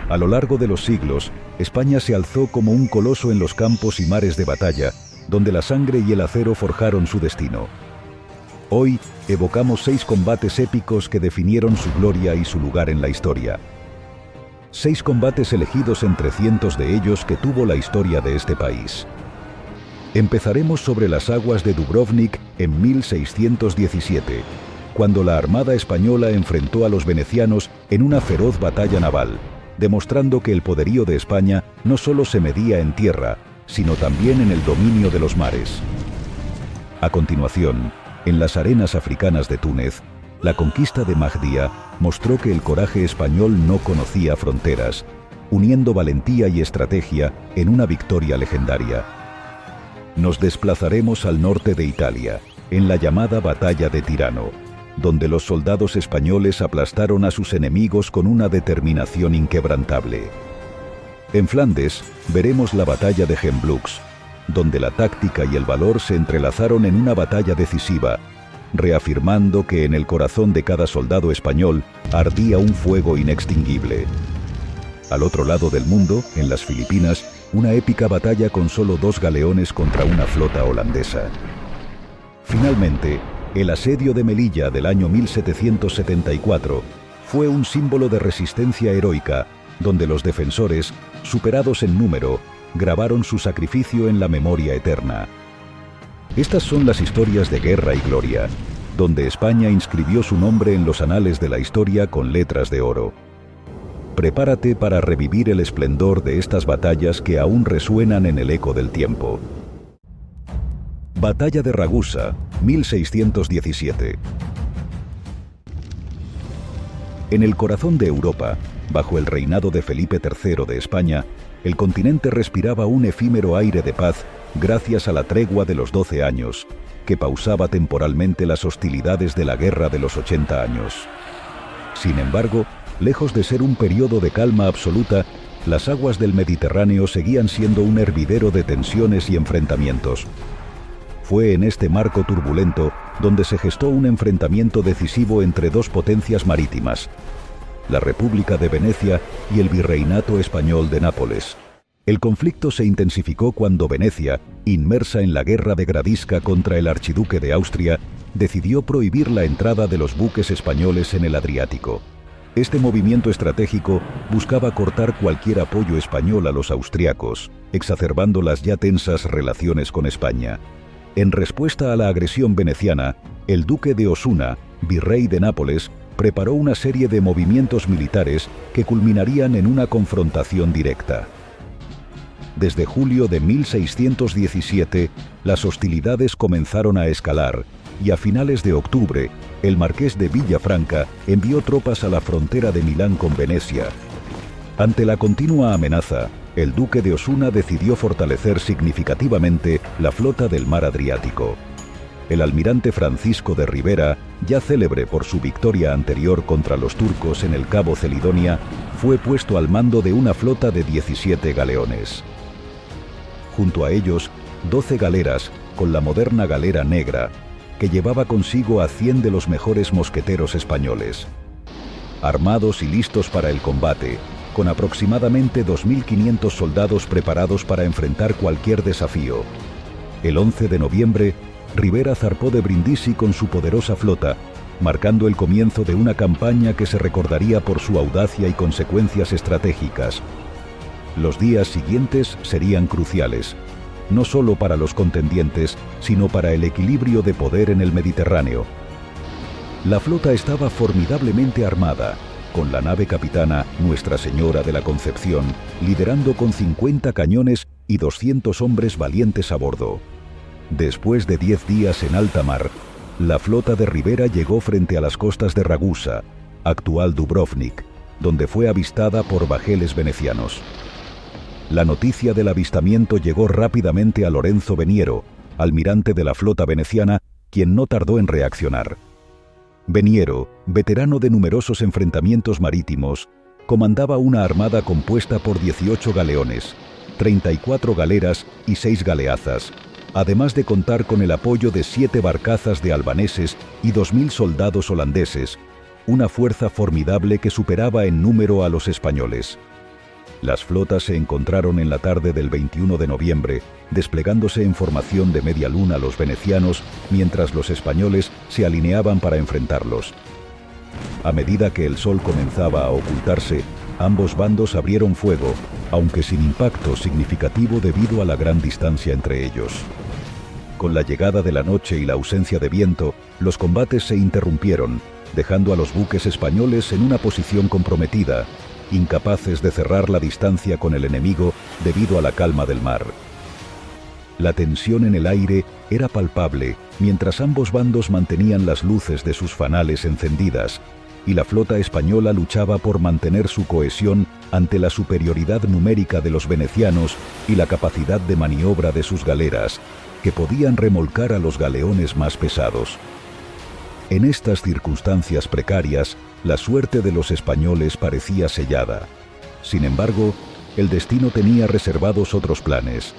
A lo largo de los siglos, España se alzó como un coloso en los campos y mares de batalla, donde la sangre y el acero forjaron su destino. Hoy, evocamos 6 combates épicos que definieron su gloria y su lugar en la historia. 6 combates elegidos entre cientos de ellos que tuvo la historia de este país. Empezaremos sobre las aguas de Dubrovnik en 1617, cuando la Armada Española enfrentó a los venecianos en una feroz batalla naval, demostrando que el poderío de España no solo se medía en tierra, sino también en el dominio de los mares. A continuación, en las arenas africanas de Túnez, la conquista de Mahdia mostró que el coraje español no conocía fronteras, uniendo valentía y estrategia en una victoria legendaria. Nos desplazaremos al norte de Italia, en la llamada Batalla de Tirano, donde los soldados españoles aplastaron a sus enemigos con una determinación inquebrantable. En Flandes, veremos la Batalla de Gembloux, donde la táctica y el valor se entrelazaron en una batalla decisiva, reafirmando que en el corazón de cada soldado español ardía un fuego inextinguible. Al otro lado del mundo, en las Filipinas, una épica batalla con solo 2 galeones contra una flota holandesa. Finalmente, el asedio de Melilla del año 1774 fue un símbolo de resistencia heroica, donde los defensores, superados en número, grabaron su sacrificio en la memoria eterna. Estas son las historias de guerra y gloria, donde España inscribió su nombre en los anales de la historia con letras de oro. Prepárate para revivir el esplendor de estas batallas que aún resuenan en el eco del tiempo. Batalla de Ragusa, 1617. En el corazón de Europa, bajo el reinado de Felipe III de España, el continente respiraba un efímero aire de paz gracias a la tregua de los 12 años, que pausaba temporalmente las hostilidades de la Guerra de los 80 años. Sin embargo, lejos de ser un periodo de calma absoluta, las aguas del Mediterráneo seguían siendo un hervidero de tensiones y enfrentamientos. Fue en este marco turbulento donde se gestó un enfrentamiento decisivo entre 2 potencias marítimas, la República de Venecia y el Virreinato Español de Nápoles. El conflicto se intensificó cuando Venecia, inmersa en la guerra de Gradisca contra el archiduque de Austria, decidió prohibir la entrada de los buques españoles en el Adriático. Este movimiento estratégico buscaba cortar cualquier apoyo español a los austriacos, exacerbando las ya tensas relaciones con España. En respuesta a la agresión veneciana, el duque de Osuna, virrey de Nápoles, preparó una serie de movimientos militares que culminarían en una confrontación directa. Desde julio de 1617, las hostilidades comenzaron a escalar, y a finales de octubre, el marqués de Villafranca envió tropas a la frontera de Milán con Venecia. Ante la continua amenaza, el duque de Osuna decidió fortalecer significativamente la flota del mar Adriático. El almirante Francisco de Rivera, ya célebre por su victoria anterior contra los turcos en el Cabo Celidonia, fue puesto al mando de una flota de 17 galeones. Junto a ellos, 12 galeras, con la moderna galera negra, que llevaba consigo a 100 de los mejores mosqueteros españoles. Armados y listos para el combate, con aproximadamente 2.500 soldados preparados para enfrentar cualquier desafío. El 11 de noviembre, Rivera zarpó de Brindisi con su poderosa flota, marcando el comienzo de una campaña que se recordaría por su audacia y consecuencias estratégicas. Los días siguientes serían cruciales, no solo para los contendientes, sino para el equilibrio de poder en el Mediterráneo. La flota estaba formidablemente armada, con la nave capitana Nuestra Señora de la Concepción liderando con 50 cañones y 200 hombres valientes a bordo. Después de 10 días en alta mar, la flota de Rivera llegó frente a las costas de Ragusa, actual Dubrovnik, donde fue avistada por bajeles venecianos. La noticia del avistamiento llegó rápidamente a Lorenzo Veniero, almirante de la flota veneciana, quien no tardó en reaccionar. Veniero, veterano de numerosos enfrentamientos marítimos, comandaba una armada compuesta por 18 galeones, 34 galeras y 6 galeazas, además de contar con el apoyo de 7 barcazas de albaneses y 2.000 soldados holandeses, una fuerza formidable que superaba en número a los españoles. Las flotas se encontraron en la tarde del 21 de noviembre, desplegándose en formación de media luna los venecianos, mientras los españoles se alineaban para enfrentarlos. A medida que el sol comenzaba a ocultarse, ambos bandos abrieron fuego, aunque sin impacto significativo debido a la gran distancia entre ellos. Con la llegada de la noche y la ausencia de viento, los combates se interrumpieron, dejando a los buques españoles en una posición comprometida, incapaces de cerrar la distancia con el enemigo debido a la calma del mar. La tensión en el aire era palpable mientras ambos bandos mantenían las luces de sus fanales encendidas, y la flota española luchaba por mantener su cohesión ante la superioridad numérica de los venecianos y la capacidad de maniobra de sus galeras, que podían remolcar a los galeones más pesados. En estas circunstancias precarias, la suerte de los españoles parecía sellada. Sin embargo, el destino tenía reservados otros planes.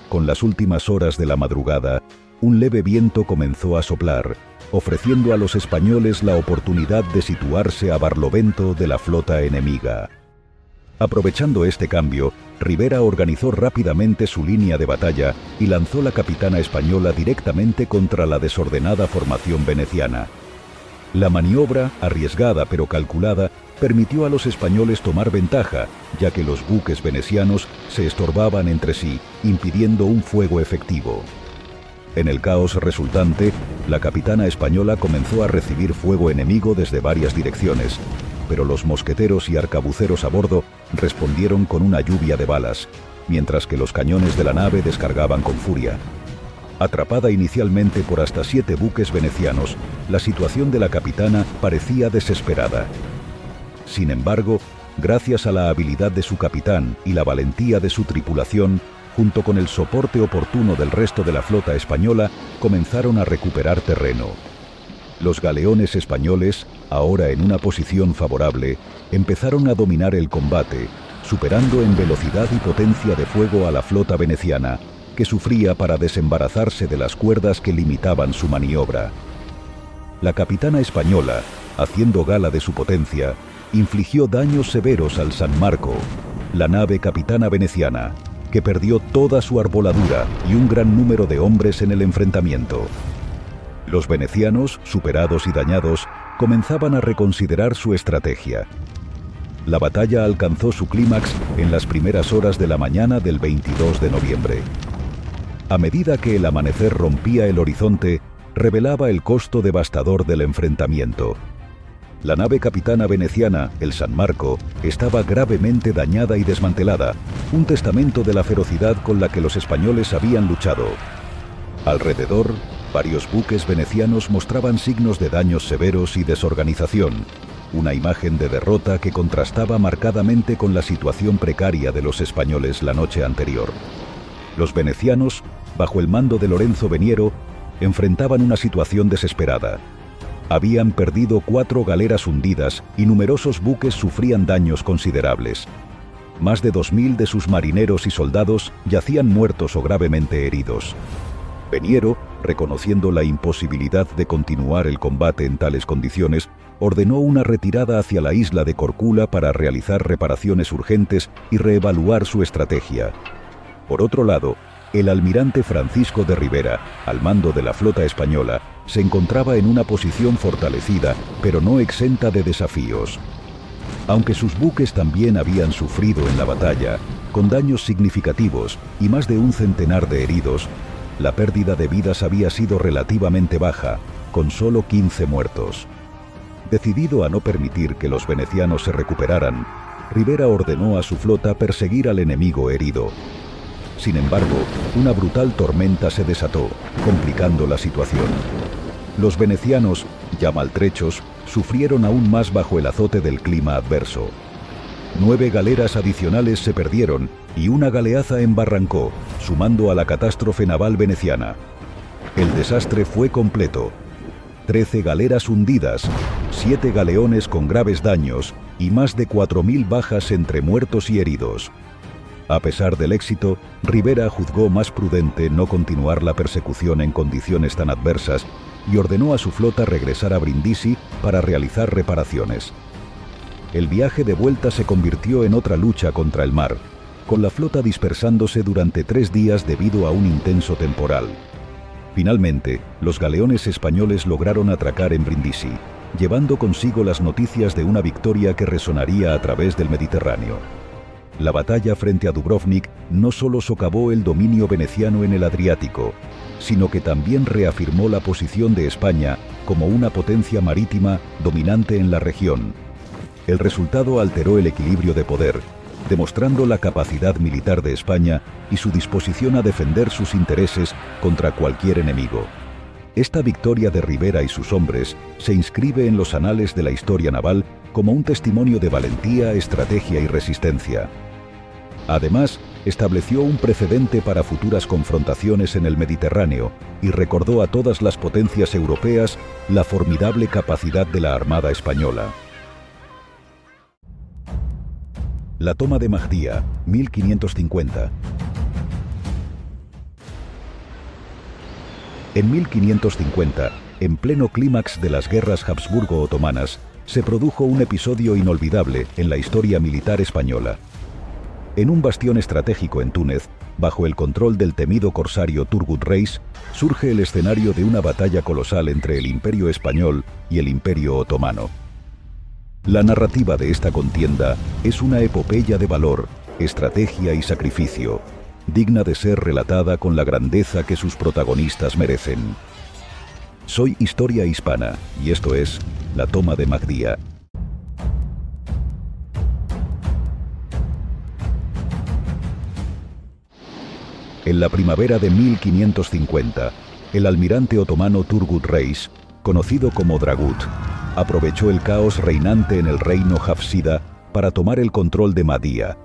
Con las últimas horas de la madrugada, un leve viento comenzó a soplar, ofreciendo a los españoles la oportunidad de situarse a barlovento de la flota enemiga. Aprovechando este cambio, Rivera organizó rápidamente su línea de batalla y lanzó la capitana española directamente contra la desordenada formación veneciana. La maniobra, arriesgada pero calculada, permitió a los españoles tomar ventaja, ya que los buques venecianos se estorbaban entre sí, impidiendo un fuego efectivo. En el caos resultante, la capitana española comenzó a recibir fuego enemigo desde varias direcciones, pero los mosqueteros y arcabuceros a bordo respondieron con una lluvia de balas, mientras que los cañones de la nave descargaban con furia. Atrapada inicialmente por hasta 7 buques venecianos, la situación de la capitana parecía desesperada. Sin embargo, gracias a la habilidad de su capitán y la valentía de su tripulación, junto con el soporte oportuno del resto de la flota española, comenzaron a recuperar terreno. Los galeones españoles, ahora en una posición favorable, empezaron a dominar el combate, superando en velocidad y potencia de fuego a la flota veneciana, que sufría para desembarazarse de las cuerdas que limitaban su maniobra. La capitana española, haciendo gala de su potencia, infligió daños severos al San Marco, la nave capitana veneciana, que perdió toda su arboladura y un gran número de hombres en el enfrentamiento. Los venecianos, superados y dañados, comenzaban a reconsiderar su estrategia. La batalla alcanzó su clímax en las primeras horas de la mañana del 22 de noviembre. A medida que el amanecer rompía el horizonte, revelaba el costo devastador del enfrentamiento. La nave capitana veneciana, el San Marco, estaba gravemente dañada y desmantelada, un testamento de la ferocidad con la que los españoles habían luchado. Alrededor, varios buques venecianos mostraban signos de daños severos y desorganización, una imagen de derrota que contrastaba marcadamente con la situación precaria de los españoles la noche anterior. Los venecianos, bajo el mando de Lorenzo Veniero, enfrentaban una situación desesperada. Habían perdido 4 galeras hundidas y numerosos buques sufrían daños considerables. Más de 2000 de sus marineros y soldados yacían muertos o gravemente heridos. Veniero, reconociendo la imposibilidad de continuar el combate en tales condiciones, ordenó una retirada hacia la isla de Corcula para realizar reparaciones urgentes y reevaluar su estrategia. Por otro lado, el almirante Francisco de Rivera, al mando de la flota española, se encontraba en una posición fortalecida, pero no exenta de desafíos. Aunque sus buques también habían sufrido en la batalla, con daños significativos y más de un centenar de heridos, la pérdida de vidas había sido relativamente baja, con solo 15 muertos. Decidido a no permitir que los venecianos se recuperaran, Rivera ordenó a su flota perseguir al enemigo herido. Sin embargo, una brutal tormenta se desató, complicando la situación. Los venecianos, ya maltrechos, sufrieron aún más bajo el azote del clima adverso. 9 galeras adicionales se perdieron y una galeaza embarrancó, sumando a la catástrofe naval veneciana. El desastre fue completo. 13 galeras hundidas, 7 galeones con graves daños y más de 4000 bajas entre muertos y heridos. A pesar del éxito, Rivera juzgó más prudente no continuar la persecución en condiciones tan adversas y ordenó a su flota regresar a Brindisi para realizar reparaciones. el viaje de vuelta se convirtió en otra lucha contra el mar, con la flota dispersándose durante 3 días debido a un intenso temporal. Finalmente, los galeones españoles lograron atracar en Brindisi, llevando consigo las noticias de una victoria que resonaría a través del Mediterráneo. La batalla frente a Dubrovnik no solo socavó el dominio veneciano en el Adriático, sino que también reafirmó la posición de España como una potencia marítima dominante en la región. El resultado alteró el equilibrio de poder, demostrando la capacidad militar de España y su disposición a defender sus intereses contra cualquier enemigo. Esta victoria de Rivera y sus hombres se inscribe en los anales de la historia naval como un testimonio de valentía, estrategia y resistencia. Además, estableció un precedente para futuras confrontaciones en el Mediterráneo y recordó a todas las potencias europeas la formidable capacidad de la Armada española. La toma de Mahdía, 1550. En 1550, en pleno clímax de las guerras Habsburgo-otomanas, se produjo un episodio inolvidable en la historia militar española. En un bastión estratégico en Túnez, bajo el control del temido corsario Turgut Reis, surge el escenario de una batalla colosal entre el Imperio español y el Imperio otomano. La narrativa de esta contienda es una epopeya de valor, estrategia y sacrificio, digna de ser relatada con la grandeza que sus protagonistas merecen. Soy Historia Hispana y esto es La toma de Mahdía. En la primavera de 1550, el almirante otomano Turgut Reis, conocido como Dragut, aprovechó el caos reinante en el reino hafsida para tomar el control de Mahdía.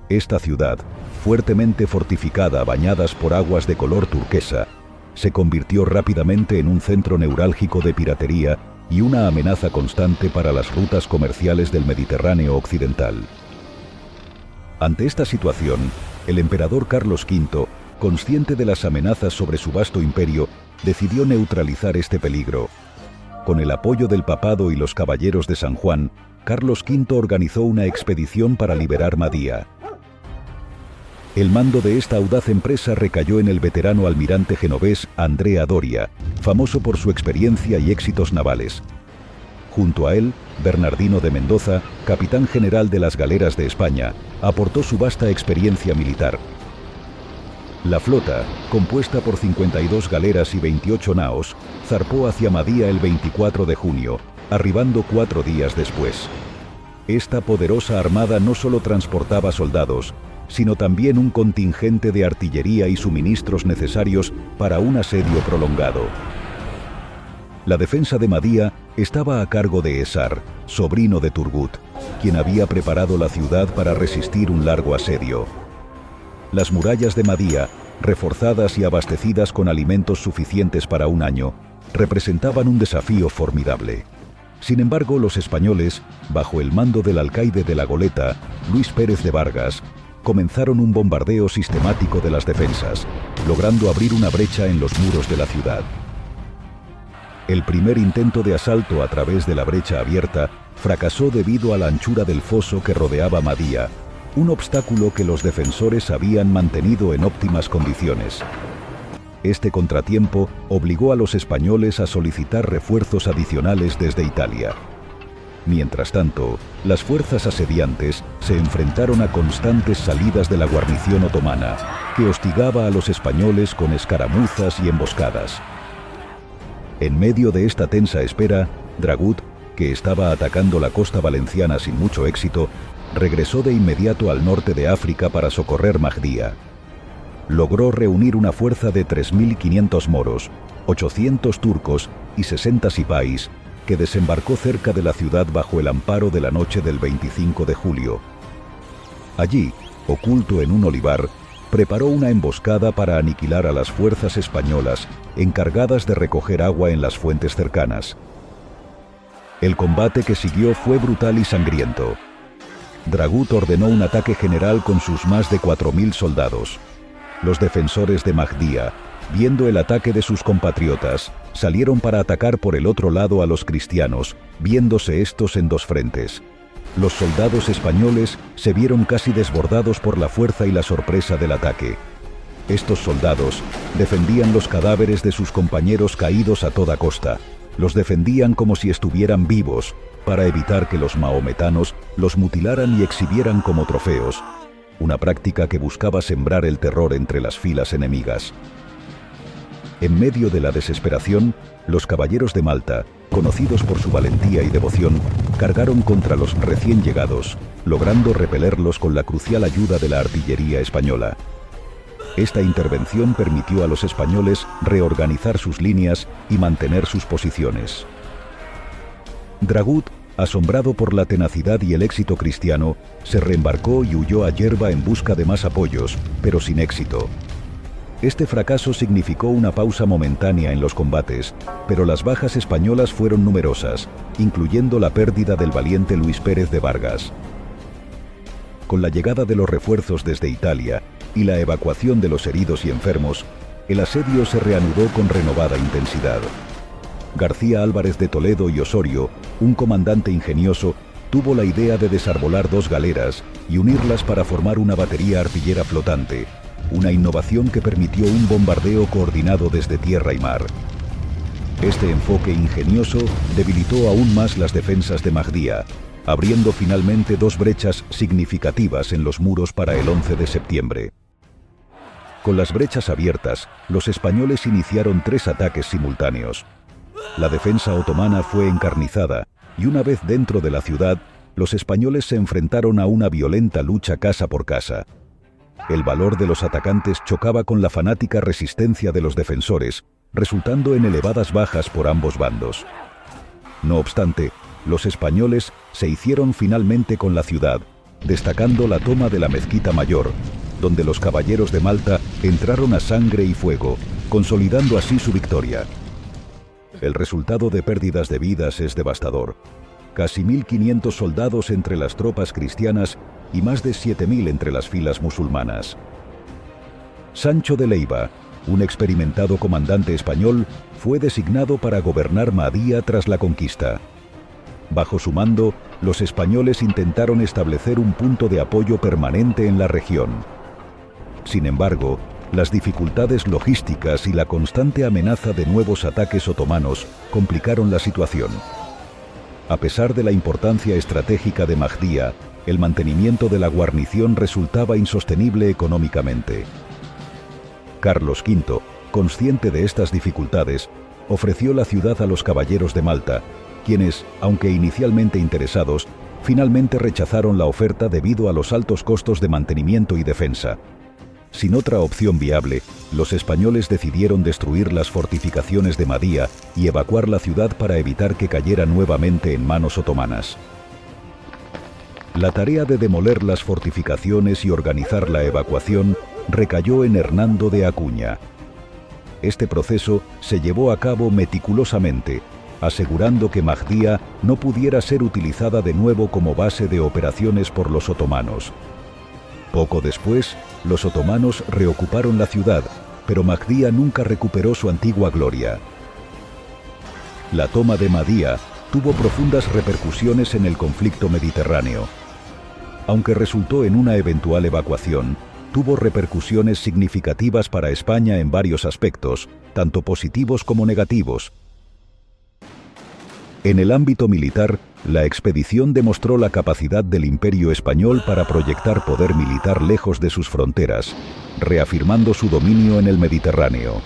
Esta ciudad, fuertemente fortificada a bañadas por aguas de color turquesa, se convirtió rápidamente en un centro neurálgico de piratería y una amenaza constante para las rutas comerciales del Mediterráneo occidental. Ante esta situación, el emperador Carlos V, consciente de las amenazas sobre su vasto imperio, decidió neutralizar este peligro. Con el apoyo del papado y los caballeros de San Juan, Carlos V organizó una expedición para liberar Mahdía. El mando de esta audaz empresa recayó en el veterano almirante genovés Andrea Doria, famoso por su experiencia y éxitos navales. Junto a él, Bernardino de Mendoza, capitán general de las galeras de España, aportó su vasta experiencia militar. La flota, compuesta por 52 galeras y 28 naos, zarpó hacia Mahdía el 24 de junio, arribando 4 días después. Esta poderosa armada no solo transportaba soldados, sino también un contingente de artillería y suministros necesarios para un asedio prolongado. La defensa de Mahdía estaba a cargo de Esar, sobrino de Turgut, quien había preparado la ciudad para resistir un largo asedio. Las murallas de Mahdía, reforzadas y abastecidas con alimentos suficientes para un año, representaban un desafío formidable. Sin embargo, los españoles, bajo el mando del alcaide de la goleta, Luis Pérez de Vargas, comenzaron un bombardeo sistemático de las defensas, logrando abrir una brecha en los muros de la ciudad. El primer intento de asalto a través de la brecha abierta fracasó debido a la anchura del foso que rodeaba Mahdía, un obstáculo que los defensores habían mantenido en óptimas condiciones. Este contratiempo obligó a los españoles a solicitar refuerzos adicionales desde Italia. Mientras tanto, las fuerzas asediantes se enfrentaron a constantes salidas de la guarnición otomana, que hostigaba a los españoles con escaramuzas y emboscadas. En medio de esta tensa espera, Dragut, que estaba atacando la costa valenciana sin mucho éxito, regresó de inmediato al norte de África para socorrer Mahdía. Logró reunir una fuerza de 3.500 moros, 800 turcos y 60 sipáis, que desembarcó cerca de la ciudad bajo el amparo de la noche del 25 de julio. Allí, oculto en un olivar, preparó una emboscada para aniquilar a las fuerzas españolas encargadas de recoger agua en las fuentes cercanas. El combate que siguió fue brutal y sangriento. Dragut ordenó un ataque general con sus más de 4.000 soldados. Los defensores de Mahdía, viendo el ataque de sus compatriotas, salieron para atacar por el otro lado a los cristianos, viéndose estos en dos frentes. los soldados españoles se vieron casi desbordados por la fuerza y la sorpresa del ataque. Estos soldados defendían los cadáveres de sus compañeros caídos a toda costa. Los defendían como si estuvieran vivos, para evitar que los mahometanos los mutilaran y exhibieran como trofeos, una práctica que buscaba sembrar el terror entre las filas enemigas. En medio de la desesperación, los caballeros de Malta, conocidos por su valentía y devoción, cargaron contra los recién llegados, logrando repelerlos con la crucial ayuda de la artillería española. Esta intervención permitió a los españoles reorganizar sus líneas y mantener sus posiciones. Dragut, asombrado por la tenacidad y el éxito cristiano, se reembarcó y huyó a Yerba en busca de más apoyos, pero sin éxito. Este fracaso significó una pausa momentánea en los combates, pero las bajas españolas fueron numerosas, incluyendo la pérdida del valiente Luis Pérez de Vargas. Con la llegada de los refuerzos desde Italia y la evacuación de los heridos y enfermos, el asedio se reanudó con renovada intensidad. García Álvarez de Toledo y Osorio, un comandante ingenioso, tuvo la idea de desarbolar 2 galeras y unirlas para formar una batería artillera flotante, una innovación que permitió un bombardeo coordinado desde tierra y mar. Este enfoque ingenioso debilitó aún más las defensas de Mahdía, abriendo finalmente 2 brechas significativas en los muros para el 11 de septiembre. Con las brechas abiertas, los españoles iniciaron 3 ataques simultáneos. La defensa otomana fue encarnizada, y una vez dentro de la ciudad, los españoles se enfrentaron a una violenta lucha casa por casa. El valor de los atacantes chocaba con la fanática resistencia de los defensores, resultando en elevadas bajas por ambos bandos. No obstante, los españoles se hicieron finalmente con la ciudad, destacando la toma de la Mezquita Mayor, donde los caballeros de Malta entraron a sangre y fuego, consolidando así su victoria. El resultado de pérdidas de vidas es devastador. Casi 1.500 soldados entre las tropas cristianas y más de 7.000 entre las filas musulmanas. Sancho de Leiva, un experimentado comandante español, fue designado para gobernar Mahdía tras la conquista. Bajo su mando, los españoles intentaron establecer un punto de apoyo permanente en la región. Sin embargo, las dificultades logísticas y la constante amenaza de nuevos ataques otomanos complicaron la situación. A pesar de la importancia estratégica de Mahdía, el mantenimiento de la guarnición resultaba insostenible económicamente. Carlos V, consciente de estas dificultades, ofreció la ciudad a los caballeros de Malta, quienes, aunque inicialmente interesados, finalmente rechazaron la oferta debido a los altos costos de mantenimiento y defensa. Sin otra opción viable, los españoles decidieron destruir las fortificaciones de Mahdía y evacuar la ciudad para evitar que cayera nuevamente en manos otomanas. La tarea de demoler las fortificaciones y organizar la evacuación recayó en Hernando de Acuña. Este proceso se llevó a cabo meticulosamente, asegurando que Mahdía no pudiera ser utilizada de nuevo como base de operaciones por los otomanos. Poco después, los otomanos reocuparon la ciudad, pero Mahdía nunca recuperó su antigua gloria. La toma de Mahdía tuvo profundas repercusiones en el conflicto mediterráneo. Aunque resultó en una eventual evacuación, tuvo repercusiones significativas para España en varios aspectos, tanto positivos como negativos. En el ámbito militar, la expedición demostró la capacidad del Imperio español para proyectar poder militar lejos de sus fronteras, reafirmando su dominio en el Mediterráneo.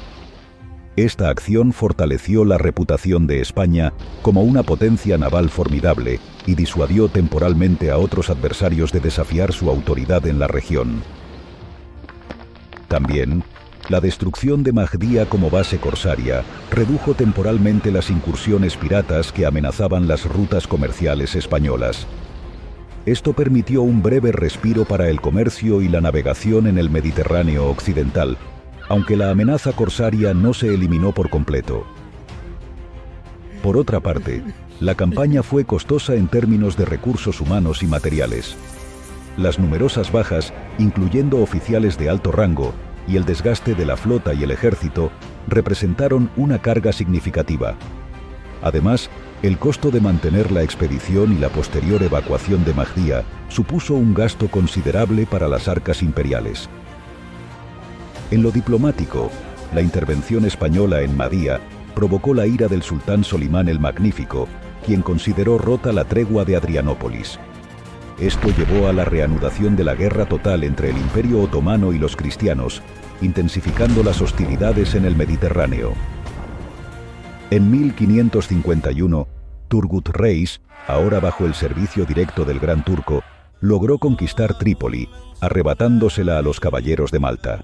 Esta acción fortaleció la reputación de España como una potencia naval formidable y disuadió temporalmente a otros adversarios de desafiar su autoridad en la región. También, la destrucción de Mahdía como base corsaria redujo temporalmente las incursiones piratas que amenazaban las rutas comerciales españolas. Esto permitió un breve respiro para el comercio y la navegación en el Mediterráneo occidental, aunque la amenaza corsaria no se eliminó por completo. Por otra parte, la campaña fue costosa en términos de recursos humanos y materiales. Las numerosas bajas, incluyendo oficiales de alto rango, y el desgaste de la flota y el ejército representaron una carga significativa. Además, El costo de mantener la expedición y la posterior evacuación de Mahdía supuso un gasto considerable para las arcas imperiales. En lo diplomático, la intervención española en Mahdía provocó la ira del sultán Solimán el Magnífico, quien consideró rota la tregua de Adrianópolis. Esto llevó a la reanudación de la guerra total entre el Imperio Otomano y los cristianos, intensificando las hostilidades en el Mediterráneo. En 1551, Turgut Reis, ahora bajo el servicio directo del Gran Turco, logró conquistar Trípoli, arrebatándosela a los caballeros de Malta.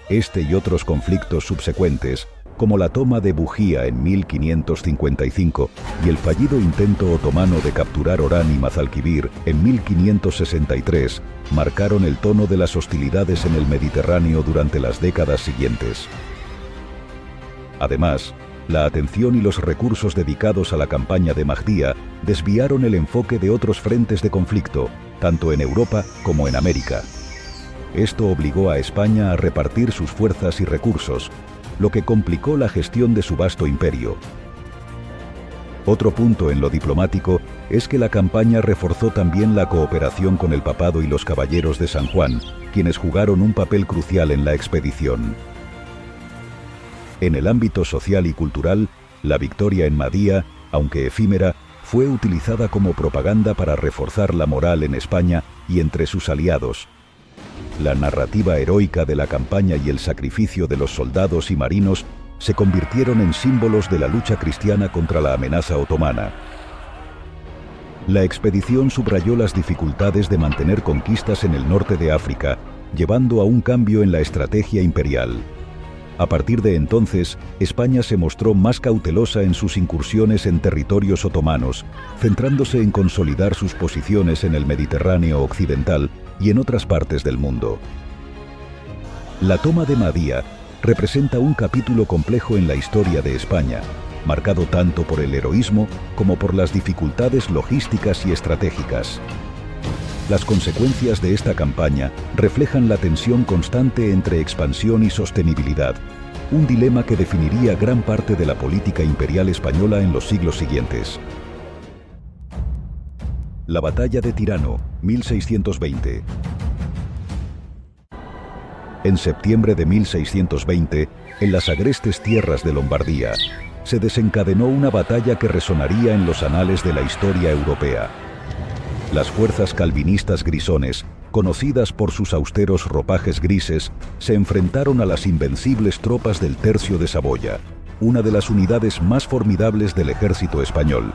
Este y otros conflictos subsecuentes, como la toma de Bujía en 1555 y el fallido intento otomano de capturar Orán y Mazalquivir en 1563, marcaron el tono de las hostilidades en el Mediterráneo durante las décadas siguientes. Además, la atención y los recursos dedicados a la campaña de Mahdía desviaron el enfoque de otros frentes de conflicto, tanto en Europa como en América. Esto obligó a España a repartir sus fuerzas y recursos, lo que complicó la gestión de su vasto imperio. Otro punto en lo diplomático es que la campaña reforzó también la cooperación con el papado y los caballeros de San Juan, quienes jugaron un papel crucial en la expedición. En el ámbito social y cultural, la victoria en Mahdía, aunque efímera, fue utilizada como propaganda para reforzar la moral en España y entre sus aliados. La narrativa heroica de la campaña y el sacrificio de los soldados y marinos se convirtieron en símbolos de la lucha cristiana contra la amenaza otomana. La expedición subrayó las dificultades de mantener conquistas en el norte de África, llevando a un cambio en la estrategia imperial. A partir de entonces, España se mostró más cautelosa en sus incursiones en territorios otomanos, centrándose en consolidar sus posiciones en el Mediterráneo occidental y en otras partes del mundo. La toma de Mahdía representa un capítulo complejo en la historia de España, marcado tanto por el heroísmo como por las dificultades logísticas y estratégicas. Las consecuencias de esta campaña reflejan la tensión constante entre expansión y sostenibilidad, un dilema que definiría gran parte de la política imperial española en los siglos siguientes. La batalla de Tirano, 1620. En septiembre de 1620, en las agrestes tierras de Lombardía, se desencadenó una batalla que resonaría en los anales de la historia europea. Las fuerzas calvinistas grisones, conocidas por sus austeros ropajes grises, se enfrentaron a las invencibles tropas del Tercio de Saboya, una de las unidades más formidables del ejército español.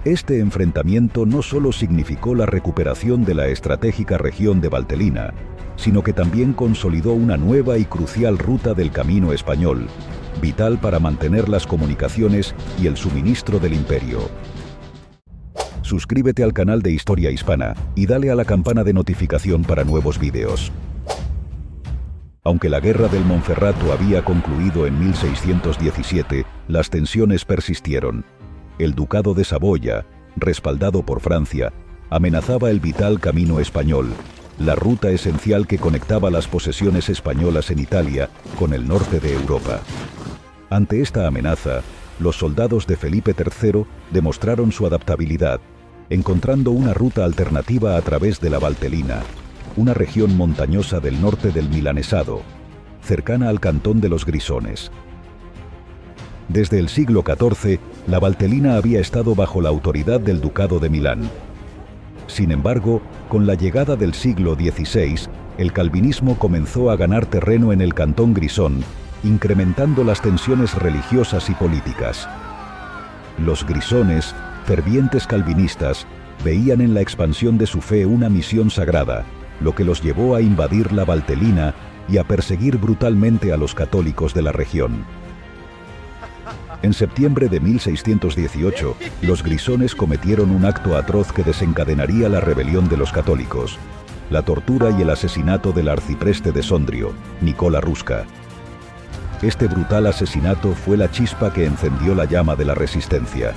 Este enfrentamiento no solo significó la recuperación de la estratégica región de Valtelina, sino que también consolidó una nueva y crucial ruta del camino español, vital para mantener las comunicaciones y el suministro del imperio. Suscríbete al canal de Historia Hispana y dale a la campana de notificación para nuevos vídeos. Aunque la guerra del Monferrato había concluido en 1617, las tensiones persistieron. El Ducado de Saboya, respaldado por Francia, amenazaba el vital camino español, la ruta esencial que conectaba las posesiones españolas en Italia con el norte de Europa. Ante esta amenaza, los soldados de Felipe III demostraron su adaptabilidad, encontrando una ruta alternativa a través de la Valtelina, una región montañosa del norte del Milanesado, cercana al cantón de los Grisones. Desde el siglo XIV, la Valtelina había estado bajo la autoridad del Ducado de Milán. Sin embargo, con la llegada del siglo XVI, el calvinismo comenzó a ganar terreno en el cantón Grisón, incrementando las tensiones religiosas y políticas. Los grisones, fervientes calvinistas, veían en la expansión de su fe una misión sagrada, lo que los llevó a invadir la Valtelina y a perseguir brutalmente a los católicos de la región. En septiembre de 1618, los grisones cometieron un acto atroz que desencadenaría la rebelión de los católicos, la tortura y el asesinato del arcipreste de Sondrio, Nicola Rusca. Este brutal asesinato fue la chispa que encendió la llama de la resistencia.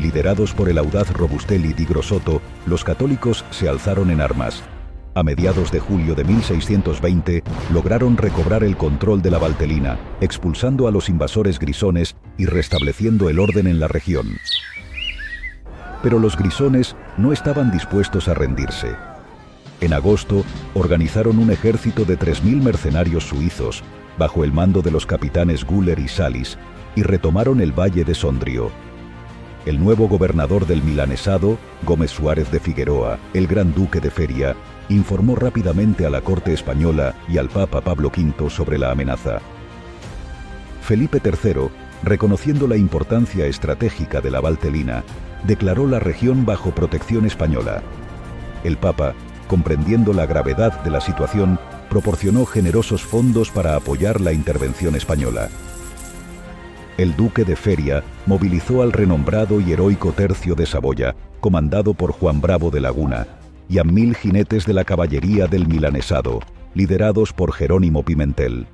Liderados por el audaz Robustelli di Grosotto, los católicos se alzaron en armas. A mediados de julio de 1620, lograron recobrar el control de la Valtelina, expulsando a los invasores grisones y restableciendo el orden en la región. Pero los grisones no estaban dispuestos a rendirse. En agosto, organizaron un ejército de 3.000 mercenarios suizos, bajo el mando de los capitanes Güller y Salis, y retomaron el valle de Sondrio. El nuevo gobernador del Milanesado, Gómez Suárez de Figueroa, el gran duque de Feria, informó rápidamente a la corte española y al Papa Pablo V sobre la amenaza. Felipe III, reconociendo la importancia estratégica de la Valtelina, declaró la región bajo protección española. El Papa, comprendiendo la gravedad de la situación, proporcionó generosos fondos para apoyar la intervención española. El duque de Feria movilizó al renombrado y heroico Tercio de Saboya, comandado por Juan Bravo de Laguna, y a 1.000 jinetes de la caballería del Milanesado, liderados por Jerónimo Pimentel.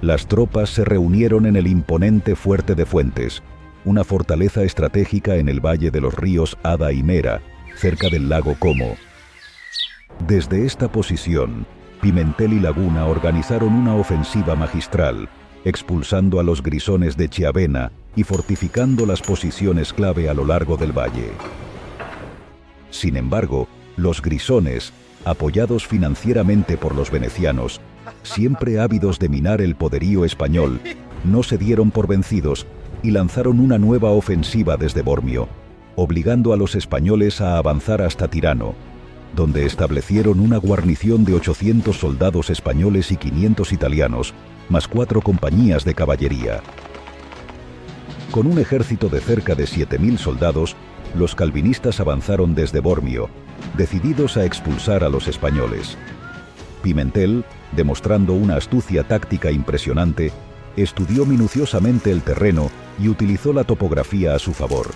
Las tropas se reunieron en el imponente Fuerte de Fuentes, una fortaleza estratégica en el valle de los ríos Ada y Mera, cerca del lago Como. Desde esta posición, Pimentel y Laguna organizaron una ofensiva magistral, expulsando a los grisones de Chiavena y fortificando las posiciones clave a lo largo del valle. Sin embargo, los grisones, apoyados financieramente por los venecianos, siempre ávidos de minar el poderío español, no se dieron por vencidos y lanzaron una nueva ofensiva desde Bormio, obligando a los españoles a avanzar hasta Tirano, donde establecieron una guarnición de 800 soldados españoles y 500 italianos, más 4 compañías de caballería. Con un ejército de cerca de 7.000 soldados, los calvinistas avanzaron desde Bormio, decididos a expulsar a los españoles. Pimentel, demostrando una astucia táctica impresionante, estudió minuciosamente el terreno y utilizó la topografía a su favor.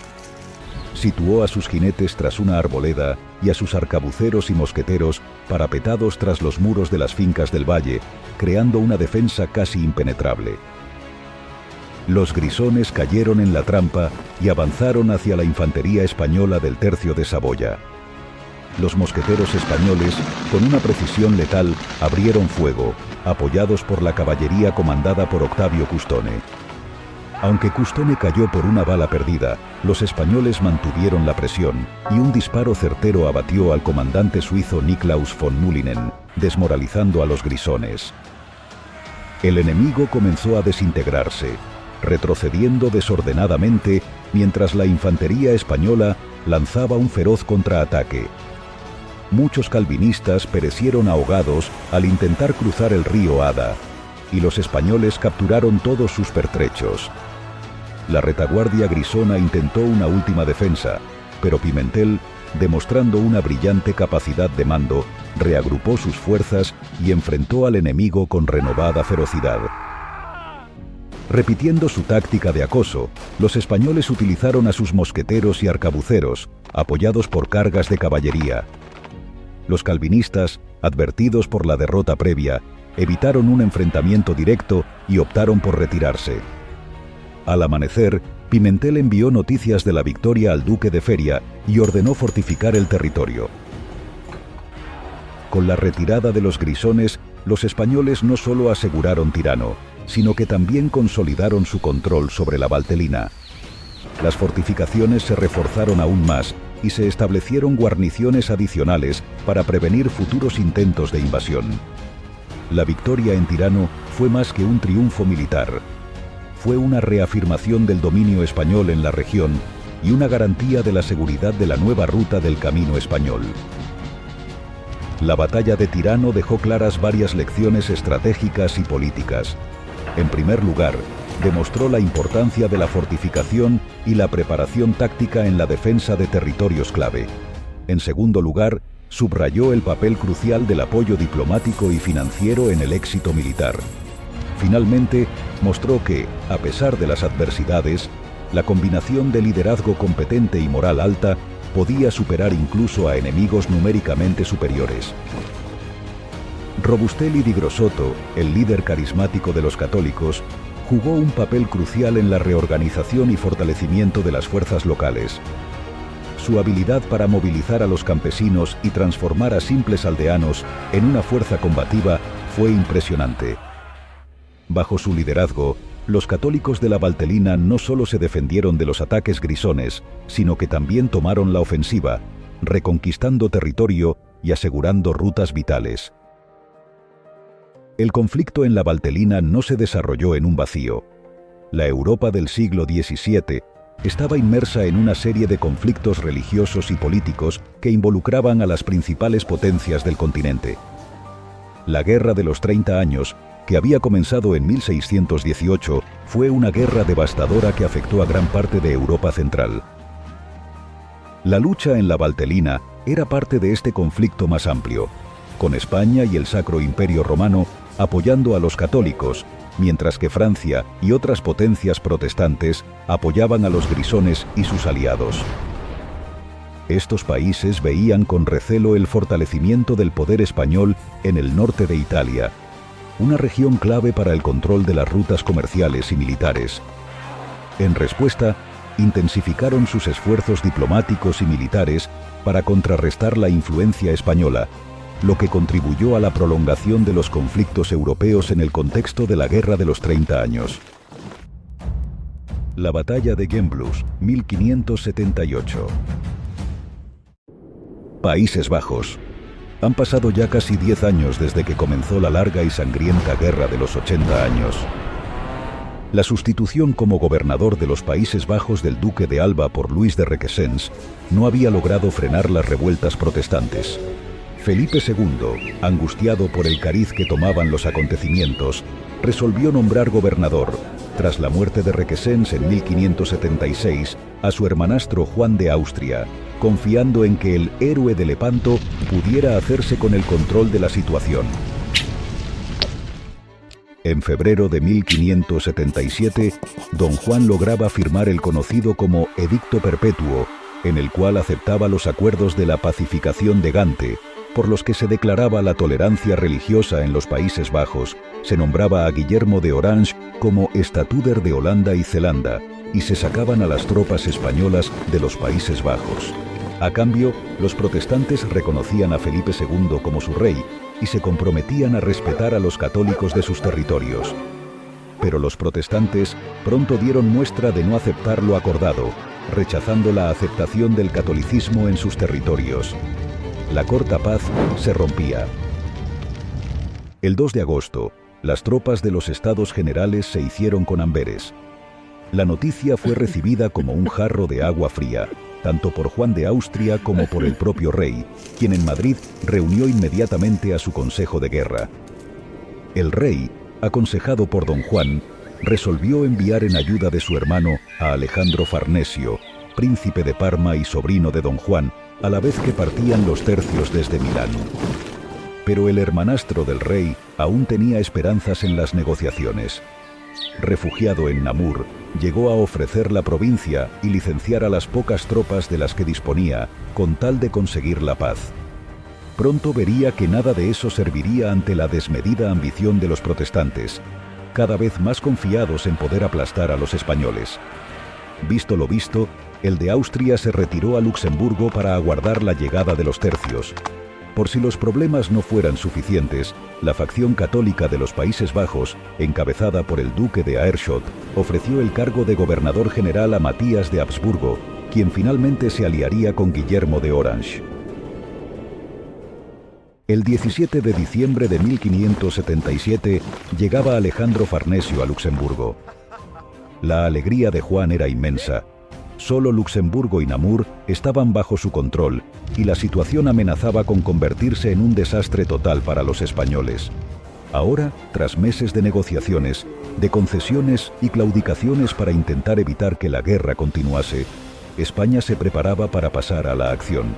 Situó a sus jinetes tras una arboleda y a sus arcabuceros y mosqueteros parapetados tras los muros de las fincas del valle, creando una defensa casi impenetrable. Los grisones cayeron en la trampa y avanzaron hacia la infantería española del Tercio de Saboya. Los mosqueteros españoles, con una precisión letal, abrieron fuego, apoyados por la caballería comandada por Octavio Custone. Aunque Custone cayó por una bala perdida, los españoles mantuvieron la presión y un disparo certero abatió al comandante suizo Niklaus von Mullinen, desmoralizando a los grisones. El enemigo comenzó a desintegrarse, retrocediendo desordenadamente mientras la infantería española lanzaba un feroz contraataque. Muchos calvinistas perecieron ahogados al intentar cruzar el río Ada, y los españoles capturaron todos sus pertrechos. La retaguardia grisona intentó una última defensa, pero Pimentel, demostrando una brillante capacidad de mando, reagrupó sus fuerzas y enfrentó al enemigo con renovada ferocidad. Repitiendo su táctica de acoso, los españoles utilizaron a sus mosqueteros y arcabuceros, apoyados por cargas de caballería. Los calvinistas, advertidos por la derrota previa, evitaron un enfrentamiento directo y optaron por retirarse. Al amanecer, Pimentel envió noticias de la victoria al duque de Feria y ordenó fortificar el territorio. Con la retirada de los grisones, los españoles no solo aseguraron Tirano, sino que también consolidaron su control sobre la Valtelina. Las fortificaciones se reforzaron aún más y se establecieron guarniciones adicionales para prevenir futuros intentos de invasión. La victoria en Tirano fue más que un triunfo militar. Fue una reafirmación del dominio español en la región y una garantía de la seguridad de la nueva ruta del camino español. La batalla de Tirano dejó claras varias lecciones estratégicas y políticas. En primer lugar, demostró la importancia de la fortificación y la preparación táctica en la defensa de territorios clave. En segundo lugar, subrayó el papel crucial del apoyo diplomático y financiero en el éxito militar. Finalmente, mostró que, a pesar de las adversidades, la combinación de liderazgo competente y moral alta podía superar incluso a enemigos numéricamente superiores. Robustelli di Grosotto, el líder carismático de los católicos, jugó un papel crucial en la reorganización y fortalecimiento de las fuerzas locales. Su habilidad para movilizar a los campesinos y transformar a simples aldeanos en una fuerza combativa fue impresionante. Bajo su liderazgo, los católicos de la Valtelina no solo se defendieron de los ataques grisones, sino que también tomaron la ofensiva, reconquistando territorio y asegurando rutas vitales. El conflicto en la Valtelina no se desarrolló en un vacío. La Europa del siglo XVII estaba inmersa en una serie de conflictos religiosos y políticos que involucraban a las principales potencias del continente. La Guerra de los 30 Años, que había comenzado en 1618, fue una guerra devastadora que afectó a gran parte de Europa central. La lucha en la Valtelina era parte de este conflicto más amplio, con España y el Sacro Imperio Romano apoyando a los católicos, mientras que Francia y otras potencias protestantes apoyaban a los grisones y sus aliados. Estos países veían con recelo el fortalecimiento del poder español en el norte de Italia, una región clave para el control de las rutas comerciales y militares. En respuesta, intensificaron sus esfuerzos diplomáticos y militares para contrarrestar la influencia española, lo que contribuyó a la prolongación de los conflictos europeos en el contexto de la Guerra de los 30 Años. La Batalla de Gembloux, 1578. Países Bajos. Han pasado ya casi 10 años desde que comenzó la larga y sangrienta Guerra de los 80 Años. La sustitución como gobernador de los Países Bajos del duque de Alba por Luis de Requesens no había logrado frenar las revueltas protestantes. Felipe II, angustiado por el cariz que tomaban los acontecimientos, resolvió nombrar gobernador, tras la muerte de Requesens en 1576, a su hermanastro Juan de Austria, confiando en que el héroe de Lepanto pudiera hacerse con el control de la situación. En febrero de 1577, don Juan lograba firmar el conocido como Edicto Perpetuo, en el cual aceptaba los acuerdos de la pacificación de Gante, por los que se declaraba la tolerancia religiosa en los Países Bajos, se nombraba a Guillermo de Orange como estatuder de Holanda y Zelanda, y se sacaban a las tropas españolas de los Países Bajos. A cambio, los protestantes reconocían a Felipe II como su rey y se comprometían a respetar a los católicos de sus territorios. Pero los protestantes pronto dieron muestra de no aceptar lo acordado, rechazando la aceptación del catolicismo en sus territorios. La corta paz se rompía. El 2 de agosto, las tropas de los Estados Generales se hicieron con Amberes. La noticia fue recibida como un jarro de agua fría, tanto por Juan de Austria como por el propio rey, quien en Madrid reunió inmediatamente a su consejo de guerra. El rey, aconsejado por don Juan, resolvió enviar en ayuda de su hermano a Alejandro Farnesio, príncipe de Parma y sobrino de don Juan, a la vez que partían los tercios desde Milán. Pero el hermanastro del rey aún tenía esperanzas en las negociaciones. Refugiado en Namur, llegó a ofrecer la provincia y licenciar a las pocas tropas de las que disponía, con tal de conseguir la paz. Pronto vería que nada de eso serviría ante la desmedida ambición de los protestantes, cada vez más confiados en poder aplastar a los españoles. Visto lo visto, el de Austria se retiró a Luxemburgo para aguardar la llegada de los tercios. Por si los problemas no fueran suficientes, la facción católica de los Países Bajos, encabezada por el duque de Aerschot, ofreció el cargo de gobernador general a Matías de Habsburgo, quien finalmente se aliaría con Guillermo de Orange. El 17 de diciembre de 1577 llegaba Alejandro Farnesio a Luxemburgo. La alegría de Juan era inmensa. Solo Luxemburgo y Namur estaban bajo su control, y la situación amenazaba con convertirse en un desastre total para los españoles. Ahora, tras meses de negociaciones, de concesiones y claudicaciones para intentar evitar que la guerra continuase, España se preparaba para pasar a la acción.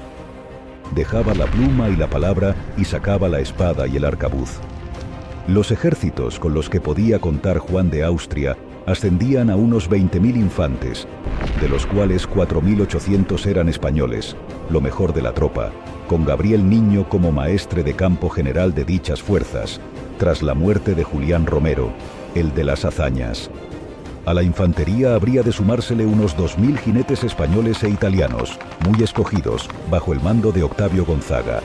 Dejaba la pluma y la palabra y sacaba la espada y el arcabuz. Los ejércitos con los que podía contar Juan de Austria ascendían a unos 20.000 infantes, de los cuales 4.800 eran españoles, lo mejor de la tropa, con Gabriel Niño como maestre de campo general de dichas fuerzas, tras la muerte de Julián Romero, el de las hazañas. A la infantería habría de sumársele unos 2.000 jinetes españoles e italianos, muy escogidos, bajo el mando de Octavio Gonzaga.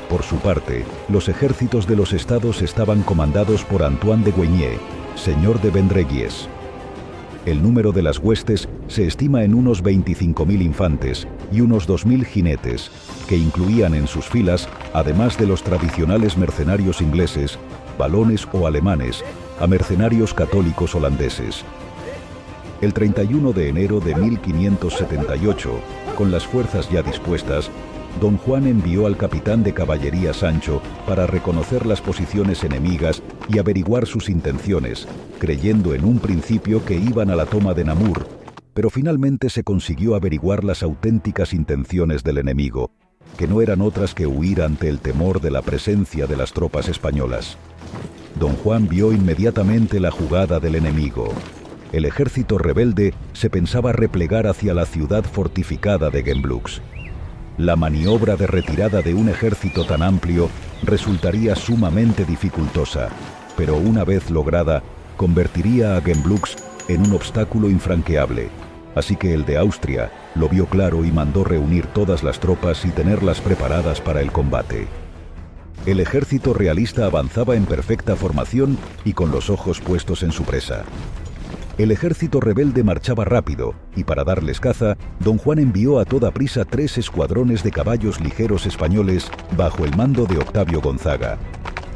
Por su parte, los ejércitos de los estados estaban comandados por Antoine de Gueigné, señor de Vendrellies. El número de las huestes se estima en unos 25.000 infantes y unos 2.000 jinetes, que incluían en sus filas, además de los tradicionales mercenarios ingleses, valones o alemanes, a mercenarios católicos holandeses. El 31 de enero de 1578, con las fuerzas ya dispuestas, Don Juan envió al capitán de caballería Sancho para reconocer las posiciones enemigas y averiguar sus intenciones, creyendo en un principio que iban a la toma de Namur, pero finalmente se consiguió averiguar las auténticas intenciones del enemigo, que no eran otras que huir ante el temor de la presencia de las tropas españolas. Don Juan vio inmediatamente la jugada del enemigo. El ejército rebelde se pensaba replegar hacia la ciudad fortificada de Gembloux. La maniobra de retirada de un ejército tan amplio resultaría sumamente dificultosa, pero una vez lograda, convertiría a Gembloux en un obstáculo infranqueable. Así que el de Austria lo vio claro y mandó reunir todas las tropas y tenerlas preparadas para el combate. El ejército realista avanzaba en perfecta formación y con los ojos puestos en su presa. El ejército rebelde marchaba rápido, y para darles caza, Don Juan envió a toda prisa 3 escuadrones de caballos ligeros españoles bajo el mando de Octavio Gonzaga.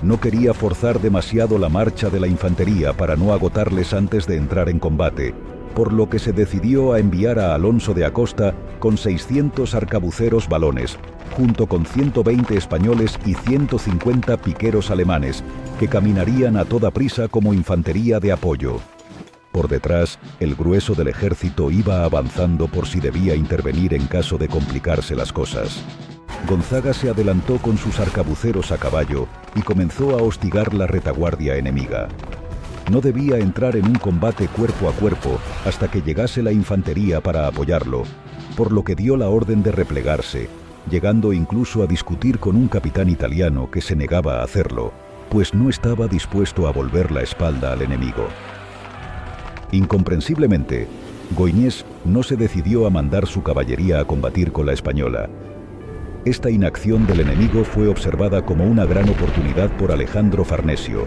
No quería forzar demasiado la marcha de la infantería para no agotarles antes de entrar en combate, por lo que se decidió a enviar a Alonso de Acosta con 600 arcabuceros valones, junto con 120 españoles y 150 piqueros alemanes, que caminarían a toda prisa como infantería de apoyo. Por detrás, el grueso del ejército iba avanzando por si debía intervenir en caso de complicarse las cosas. Gonzaga se adelantó con sus arcabuceros a caballo y comenzó a hostigar la retaguardia enemiga. No debía entrar en un combate cuerpo a cuerpo hasta que llegase la infantería para apoyarlo, por lo que dio la orden de replegarse, llegando incluso a discutir con un capitán italiano que se negaba a hacerlo, pues no estaba dispuesto a volver la espalda al enemigo. Incomprensiblemente, Goignies no se decidió a mandar su caballería a combatir con la española. Esta inacción del enemigo fue observada como una gran oportunidad por Alejandro Farnesio.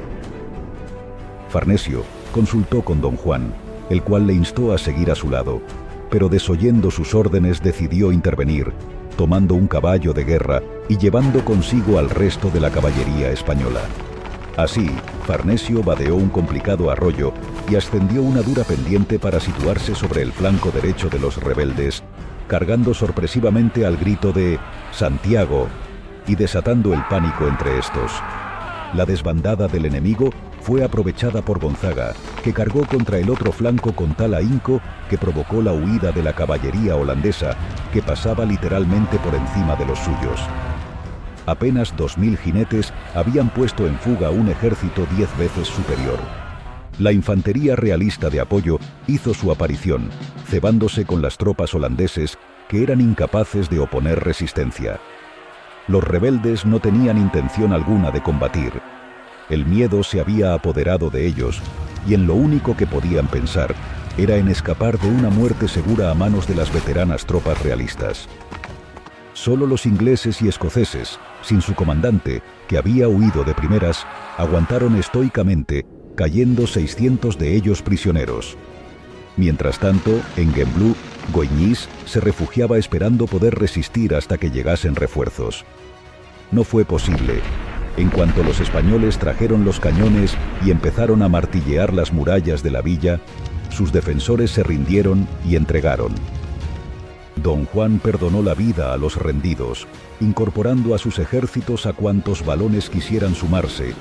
Farnesio consultó con Don Juan, el cual le instó a seguir a su lado, pero desoyendo sus órdenes decidió intervenir, tomando un caballo de guerra y llevando consigo al resto de la caballería española. Así, Farnesio vadeó un complicado arroyo y ascendió una dura pendiente para situarse sobre el flanco derecho de los rebeldes, cargando sorpresivamente al grito de «Santiago» y desatando el pánico entre estos. La desbandada del enemigo fue aprovechada por Gonzaga, que cargó contra el otro flanco con tal ahínco que provocó la huida de la caballería holandesa, que pasaba literalmente por encima de los suyos. Apenas 2.000 jinetes habían puesto en fuga un ejército 10 veces superior. La infantería realista de apoyo hizo su aparición, cebándose con las tropas holandeses, que eran incapaces de oponer resistencia. Los rebeldes no tenían intención alguna de combatir. El miedo se había apoderado de ellos, y en lo único que podían pensar era en escapar de una muerte segura a manos de las veteranas tropas realistas. Solo los ingleses y escoceses, sin su comandante, que había huido de primeras, aguantaron estoicamente, cayendo 600 de ellos prisioneros. Mientras tanto, en Gembloux, Goignies se refugiaba esperando poder resistir hasta que llegasen refuerzos. No fue posible. En cuanto los españoles trajeron los cañones y empezaron a martillear las murallas de la villa, sus defensores se rindieron y entregaron. Don Juan perdonó la vida a los rendidos, incorporando a sus ejércitos a cuantos valones quisieran sumarse,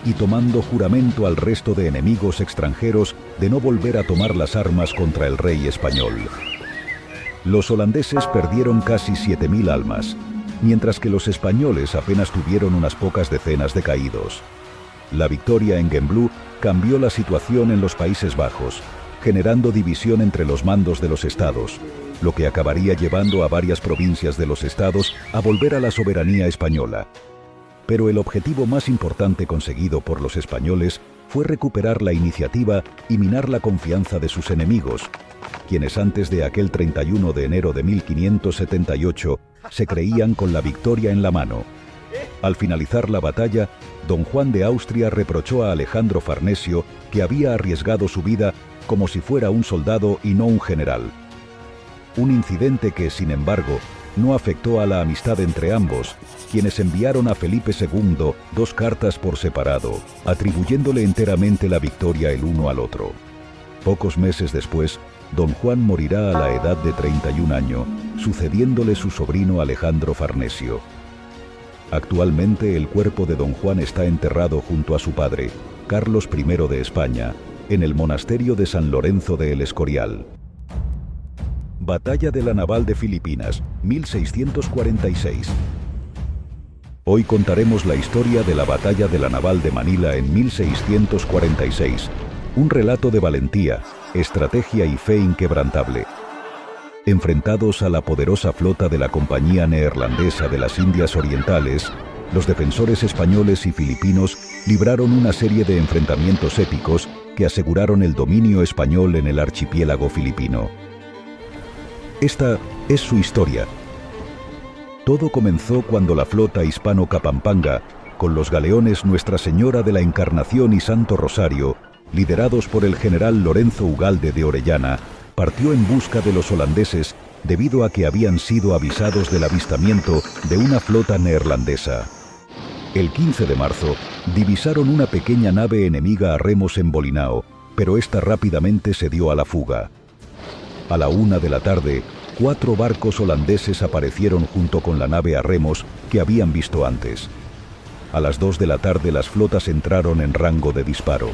y tomando juramento al resto de enemigos extranjeros de no volver a tomar las armas contra el rey español. Los holandeses perdieron casi 7.000 almas, mientras que los españoles apenas tuvieron unas pocas decenas de caídos. La victoria en Gembloux cambió la situación en los Países Bajos, generando división entre los mandos de los estados, lo que acabaría llevando a varias provincias de los estados a volver a la soberanía española. Pero el objetivo más importante conseguido por los españoles fue recuperar la iniciativa y minar la confianza de sus enemigos, quienes antes de aquel 31 de enero de 1578 se creían con la victoria en la mano. Al finalizar la batalla, don Juan de Austria reprochó a Alejandro Farnesio que había arriesgado su vida como si fuera un soldado y no un general. Un incidente que, sin embargo, no afectó a la amistad entre ambos, quienes enviaron a Felipe II 2 cartas por separado, atribuyéndole enteramente la victoria el uno al otro. Pocos meses después, don Juan morirá a la edad de 31 años, sucediéndole su sobrino Alejandro Farnesio. Actualmente el cuerpo de don Juan está enterrado junto a su padre, Carlos I de España, en el monasterio de San Lorenzo de El Escorial. Batalla de la Naval de Filipinas, 1646. Hoy contaremos la historia de la Batalla de la Naval de Manila en 1646, un relato de valentía, estrategia y fe inquebrantable. Enfrentados a la poderosa flota de la Compañía Neerlandesa de las Indias Orientales, los defensores españoles y filipinos libraron una serie de enfrentamientos épicos que aseguraron el dominio español en el archipiélago filipino. Esta es su historia. Todo comenzó cuando la flota hispano-capampanga, con los galeones Nuestra Señora de la Encarnación y Santo Rosario, liderados por el general Lorenzo Ugalde de Orellana, partió en busca de los holandeses debido a que habían sido avisados del avistamiento de una flota neerlandesa. El 15 de marzo, divisaron una pequeña nave enemiga a remos en Bolinao, pero esta rápidamente se dio a la fuga. A la 1 de la tarde, 4 barcos holandeses aparecieron junto con la nave a remos que habían visto antes. A las 2 de la tarde las flotas entraron en rango de disparo.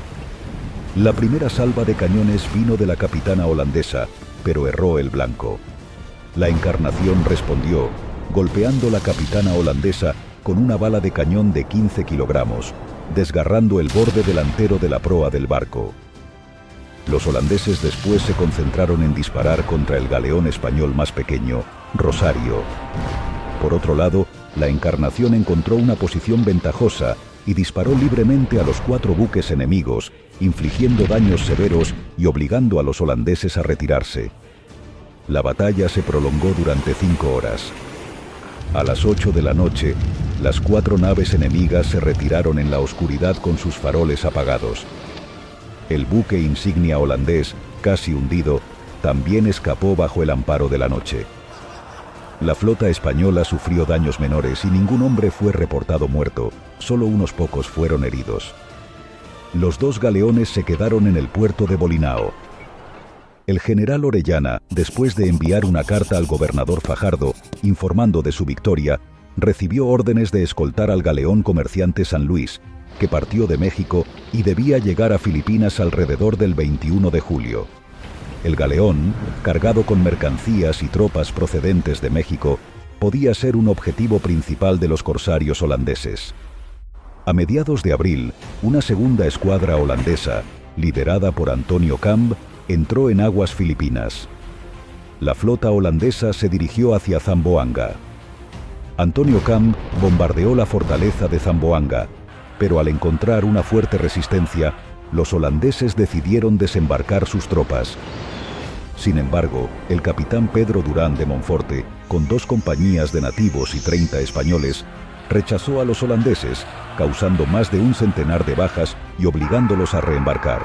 La primera salva de cañones vino de la capitana holandesa, pero erró el blanco. La Encarnación respondió, golpeando la capitana holandesa con una bala de cañón de 15 kilogramos, desgarrando el borde delantero de la proa del barco. Los holandeses después se concentraron en disparar contra el galeón español más pequeño, Rosario. Por otro lado, la Encarnación encontró una posición ventajosa y disparó libremente a los 4 buques enemigos, infligiendo daños severos y obligando a los holandeses a retirarse. La batalla se prolongó durante 5 horas. A las 8 de la noche, las 4 naves enemigas se retiraron en la oscuridad con sus faroles apagados. El buque insignia holandés, casi hundido, también escapó bajo el amparo de la noche. La flota española sufrió daños menores y ningún hombre fue reportado muerto, solo unos pocos fueron heridos. Los 2 galeones se quedaron en el puerto de Bolinao. El general Orellana, después de enviar una carta al gobernador Fajardo, informando de su victoria, recibió órdenes de escoltar al galeón comerciante San Luis, que partió de México y debía llegar a Filipinas alrededor del 21 de julio. El galeón, cargado con mercancías y tropas procedentes de México, podía ser un objetivo principal de los corsarios holandeses. A mediados de abril, una segunda escuadra holandesa, liderada por Antonio Camp, entró en aguas filipinas. La flota holandesa se dirigió hacia Zamboanga. Antonio Camp bombardeó la fortaleza de Zamboanga, pero al encontrar una fuerte resistencia, los holandeses decidieron desembarcar sus tropas. Sin embargo, el capitán Pedro Durán de Monforte, con 2 compañías de nativos y 30 españoles, rechazó a los holandeses, causando más de un centenar de bajas y obligándolos a reembarcar.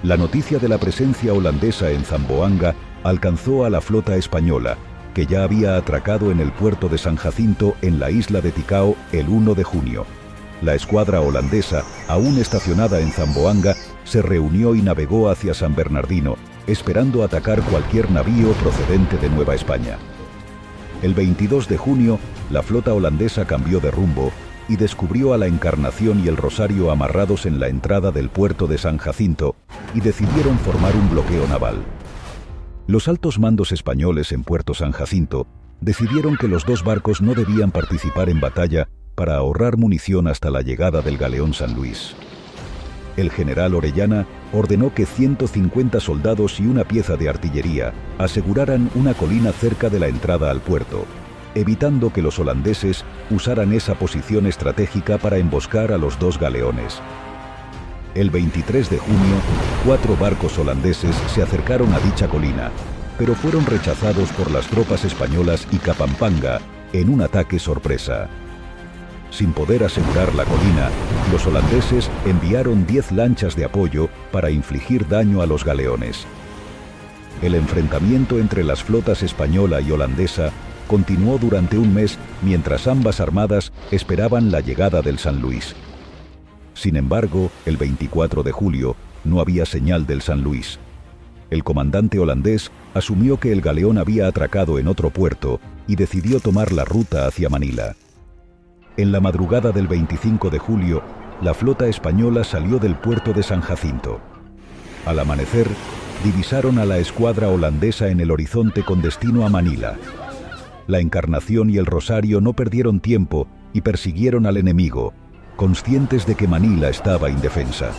La noticia de la presencia holandesa en Zamboanga alcanzó a la flota española, que ya había atracado en el puerto de San Jacinto en la isla de Ticao el 1 de junio. La escuadra holandesa, aún estacionada en Zamboanga, se reunió y navegó hacia San Bernardino, esperando atacar cualquier navío procedente de Nueva España. El 22 de junio, la flota holandesa cambió de rumbo y descubrió a la Encarnación y el Rosario amarrados en la entrada del puerto de San Jacinto y decidieron formar un bloqueo naval. Los altos mandos españoles en Puerto San Jacinto decidieron que los 2 barcos no debían participar en batalla para ahorrar munición hasta la llegada del galeón San Luis. El general Orellana ordenó que 150 soldados y una pieza de artillería aseguraran una colina cerca de la entrada al puerto, evitando que los holandeses usaran esa posición estratégica para emboscar a los 2 galeones. El 23 de junio, 4 barcos holandeses se acercaron a dicha colina, pero fueron rechazados por las tropas españolas y Capampanga en un ataque sorpresa. Sin poder asegurar la colina, los holandeses enviaron 10 lanchas de apoyo para infligir daño a los galeones. El enfrentamiento entre las flotas española y holandesa continuó durante un mes mientras ambas armadas esperaban la llegada del San Luis. Sin embargo, el 24 de julio no había señal del San Luis. El comandante holandés asumió que el galeón había atracado en otro puerto y decidió tomar la ruta hacia Manila. En la madrugada del 25 de julio, la flota española salió del puerto de San Jacinto. Al amanecer, divisaron a la escuadra holandesa en el horizonte con destino a Manila. La Encarnación y el Rosario no perdieron tiempo y persiguieron al enemigo, conscientes de que Manila estaba indefensa.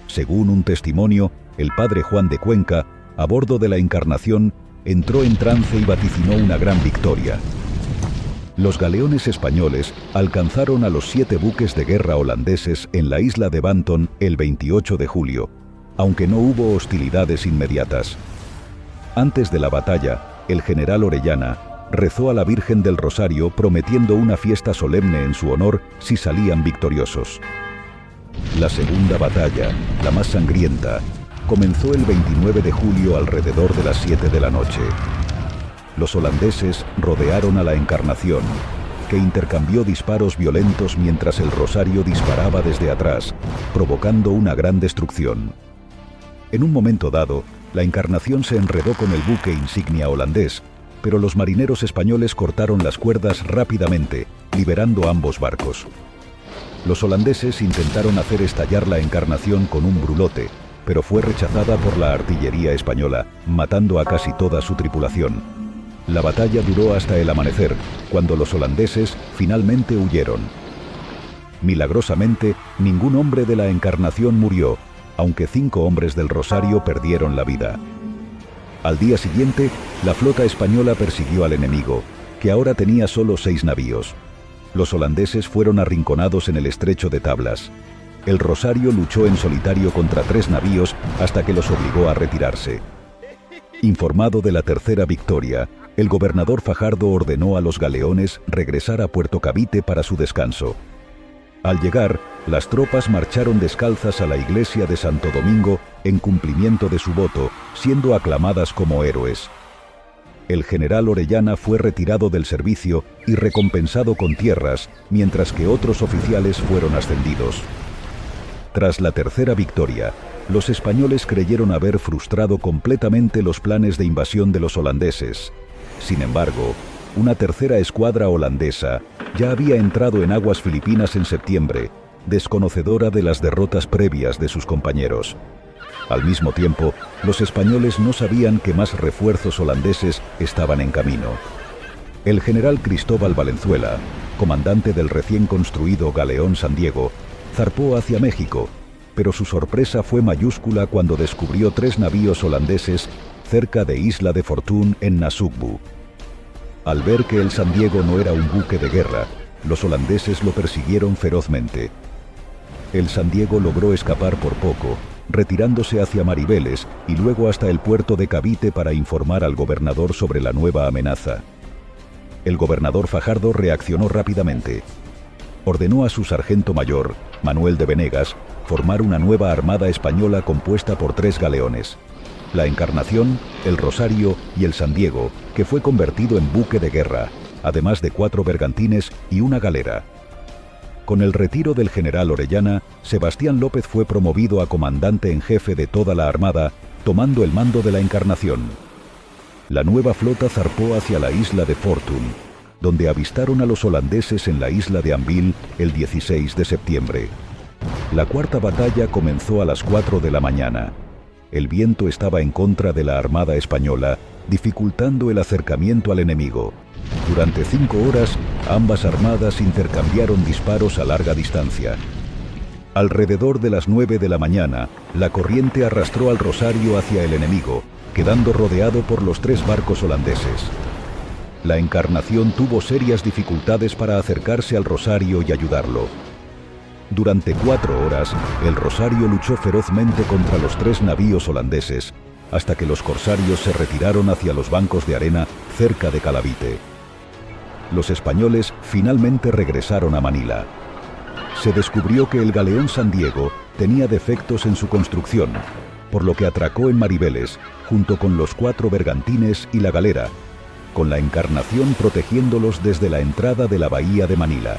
Según un testimonio, el padre Juan de Cuenca, a bordo de la Encarnación, entró en trance y vaticinó una gran victoria. Los galeones españoles alcanzaron a los 7 buques de guerra holandeses en la isla de Banton el 28 de julio, aunque no hubo hostilidades inmediatas. Antes de la batalla, el general Orellana rezó a la Virgen del Rosario prometiendo una fiesta solemne en su honor si salían victoriosos. La segunda batalla, la más sangrienta, comenzó el 29 de julio alrededor de las 7 de la noche. Los holandeses rodearon a la Encarnación, que intercambió disparos violentos mientras el Rosario disparaba desde atrás, provocando una gran destrucción. En un momento dado, la Encarnación se enredó con el buque insignia holandés, pero los marineros españoles cortaron las cuerdas rápidamente, liberando ambos barcos. Los holandeses intentaron hacer estallar la Encarnación con un brulote, pero fue rechazada por la artillería española, matando a casi toda su tripulación. La batalla duró hasta el amanecer, cuando los holandeses finalmente huyeron. Milagrosamente, ningún hombre de la Encarnación murió, aunque 5 hombres del Rosario perdieron la vida. Al día siguiente, la flota española persiguió al enemigo, que ahora tenía solo 6 navíos. Los holandeses fueron arrinconados en el estrecho de Tablas. El Rosario luchó en solitario contra 3 navíos hasta que los obligó a retirarse. Informado de la tercera victoria, el gobernador Fajardo ordenó a los galeones regresar a Puerto Cavite para su descanso. Al llegar, las tropas marcharon descalzas a la iglesia de Santo Domingo en cumplimiento de su voto, siendo aclamadas como héroes. El general Orellana fue retirado del servicio y recompensado con tierras, mientras que otros oficiales fueron ascendidos. Tras la tercera victoria, los españoles creyeron haber frustrado completamente los planes de invasión de los holandeses. Sin embargo, una tercera escuadra holandesa ya había entrado en aguas filipinas en septiembre, desconocedora de las derrotas previas de sus compañeros. Al mismo tiempo, los españoles no sabían que más refuerzos holandeses estaban en camino. El general Cristóbal Valenzuela, comandante del recién construido galeón San Diego, zarpó hacia México, pero su sorpresa fue mayúscula cuando descubrió 3 navíos holandeses cerca de Isla de Fortune en Nasugbu. Al ver que el San Diego no era un buque de guerra, los holandeses lo persiguieron ferozmente. El San Diego logró escapar por poco, retirándose hacia Mariveles y luego hasta el puerto de Cavite para informar al gobernador sobre la nueva amenaza. El gobernador Fajardo reaccionó rápidamente. Ordenó a su sargento mayor, Manuel de Venegas, formar una nueva armada española compuesta por 3 galeones: la Encarnación, el Rosario y el San Diego, que fue convertido en buque de guerra, además de 4 bergantines y una galera. Con el retiro del general Orellana, Sebastián López fue promovido a comandante en jefe de toda la armada, tomando el mando de la Encarnación. La nueva flota zarpó hacia la isla de Fortune, donde avistaron a los holandeses en la isla de Anvil el 16 de septiembre. La cuarta batalla comenzó a las 4 de la mañana. El viento estaba en contra de la armada española, dificultando el acercamiento al enemigo. Durante 5 horas, ambas armadas intercambiaron disparos a larga distancia. Alrededor de las 9 de la mañana, la corriente arrastró al Rosario hacia el enemigo, quedando rodeado por los 3 barcos holandeses. La Encarnación tuvo serias dificultades para acercarse al Rosario y ayudarlo. Durante 4 horas, el Rosario luchó ferozmente contra los 3 navíos holandeses, hasta que los corsarios se retiraron hacia los bancos de arena cerca de Calavite. los españoles finalmente regresaron a Manila. Se descubrió que el galeón San Diego tenía defectos en su construcción, por lo que atracó en Mariveles, junto con los 4 bergantines y la galera, con la Encarnación protegiéndolos desde la entrada de la bahía de Manila.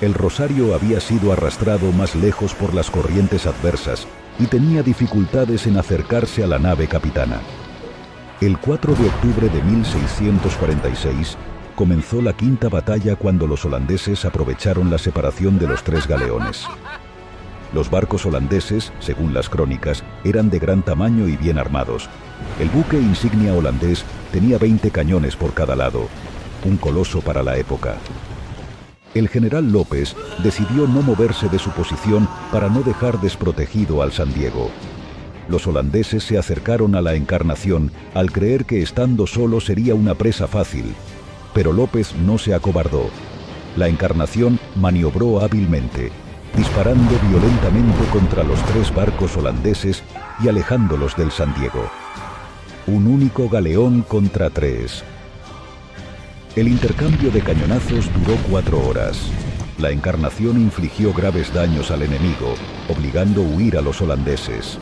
El Rosario había sido arrastrado más lejos por las corrientes adversas y tenía dificultades en acercarse a la nave capitana. El 4 de octubre de 1646 comenzó la quinta batalla cuando los holandeses aprovecharon la separación de los 3 galeones. Los barcos holandeses, según las crónicas, eran de gran tamaño y bien armados. El buque insignia holandés tenía 20 cañones por cada lado, un coloso para la época. El general López decidió no moverse de su posición para no dejar desprotegido al San Diego. Los holandeses se acercaron a la Encarnación al creer que estando solo sería una presa fácil, pero López no se acobardó. La Encarnación maniobró hábilmente, disparando violentamente contra los 3 barcos holandeses y alejándolos del San Diego. Un único galeón contra 3. El intercambio de cañonazos duró 4 horas. La Encarnación infligió graves daños al enemigo, obligando a huir a los holandeses.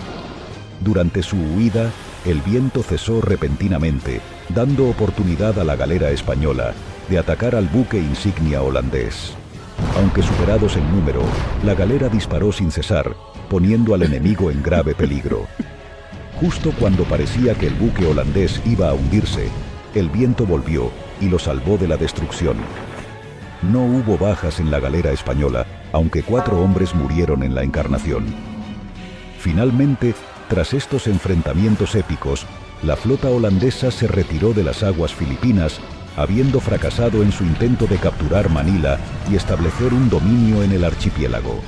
Durante su huida, el viento cesó repentinamente, dando oportunidad a la galera española de atacar al buque insignia holandés. Aunque superados en número, la galera disparó sin cesar, poniendo al enemigo en grave peligro. Justo cuando parecía que el buque holandés iba a hundirse, el viento volvió y lo salvó de la destrucción. No hubo bajas en la galera española, aunque 4 hombres murieron en la Encarnación. Finalmente, tras estos enfrentamientos épicos, la flota holandesa se retiró de las aguas filipinas, habiendo fracasado en su intento de capturar Manila y establecer un dominio en el archipiélago.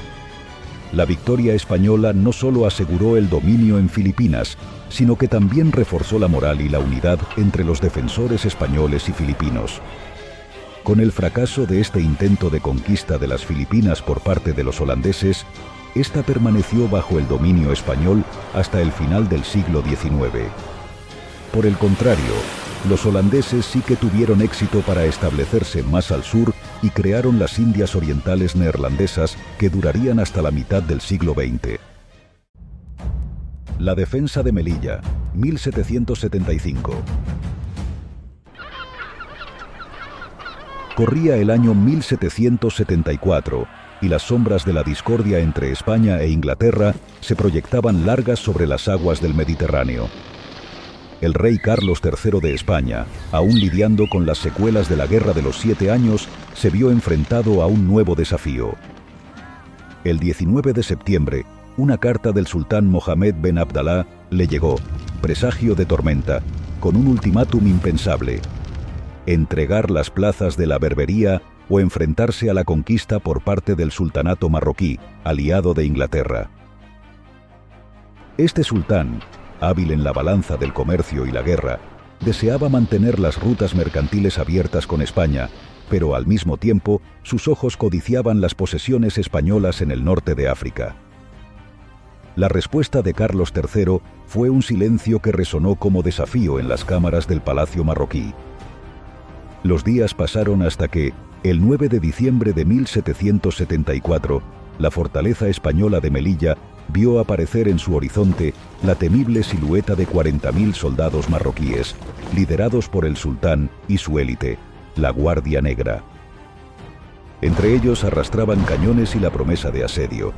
La victoria española no solo aseguró el dominio en Filipinas, sino que también reforzó la moral y la unidad entre los defensores españoles y filipinos. Con el fracaso de este intento de conquista de las Filipinas por parte de los holandeses, esta permaneció bajo el dominio español hasta el final del siglo XIX. Por el contrario, los holandeses sí que tuvieron éxito para establecerse más al sur y crearon las Indias Orientales Neerlandesas, que durarían hasta la mitad del siglo XX. La defensa de Melilla, 1775. Corría el año 1774 y las sombras de la discordia entre España e Inglaterra se proyectaban largas sobre las aguas del Mediterráneo. El rey Carlos III de España, aún lidiando con las secuelas de la Guerra de los 7 años, se vio enfrentado a un nuevo desafío. El 19 de septiembre, una carta del sultán Mohammed ben Abdalá le llegó, presagio de tormenta, con un ultimátum impensable: entregar las plazas de la Berbería o enfrentarse a la conquista por parte del sultanato marroquí, aliado de Inglaterra. Este sultán, hábil en la balanza del comercio y la guerra, deseaba mantener las rutas mercantiles abiertas con España, pero al mismo tiempo sus ojos codiciaban las posesiones españolas en el norte de África. La respuesta de Carlos III fue un silencio que resonó como desafío en las cámaras del palacio marroquí. Los días pasaron hasta que, el 9 de diciembre de 1774, la fortaleza española de Melilla vio aparecer en su horizonte la temible silueta de 40.000 soldados marroquíes, liderados por el sultán y su élite, la Guardia Negra. Entre ellos arrastraban cañones y la promesa de asedio.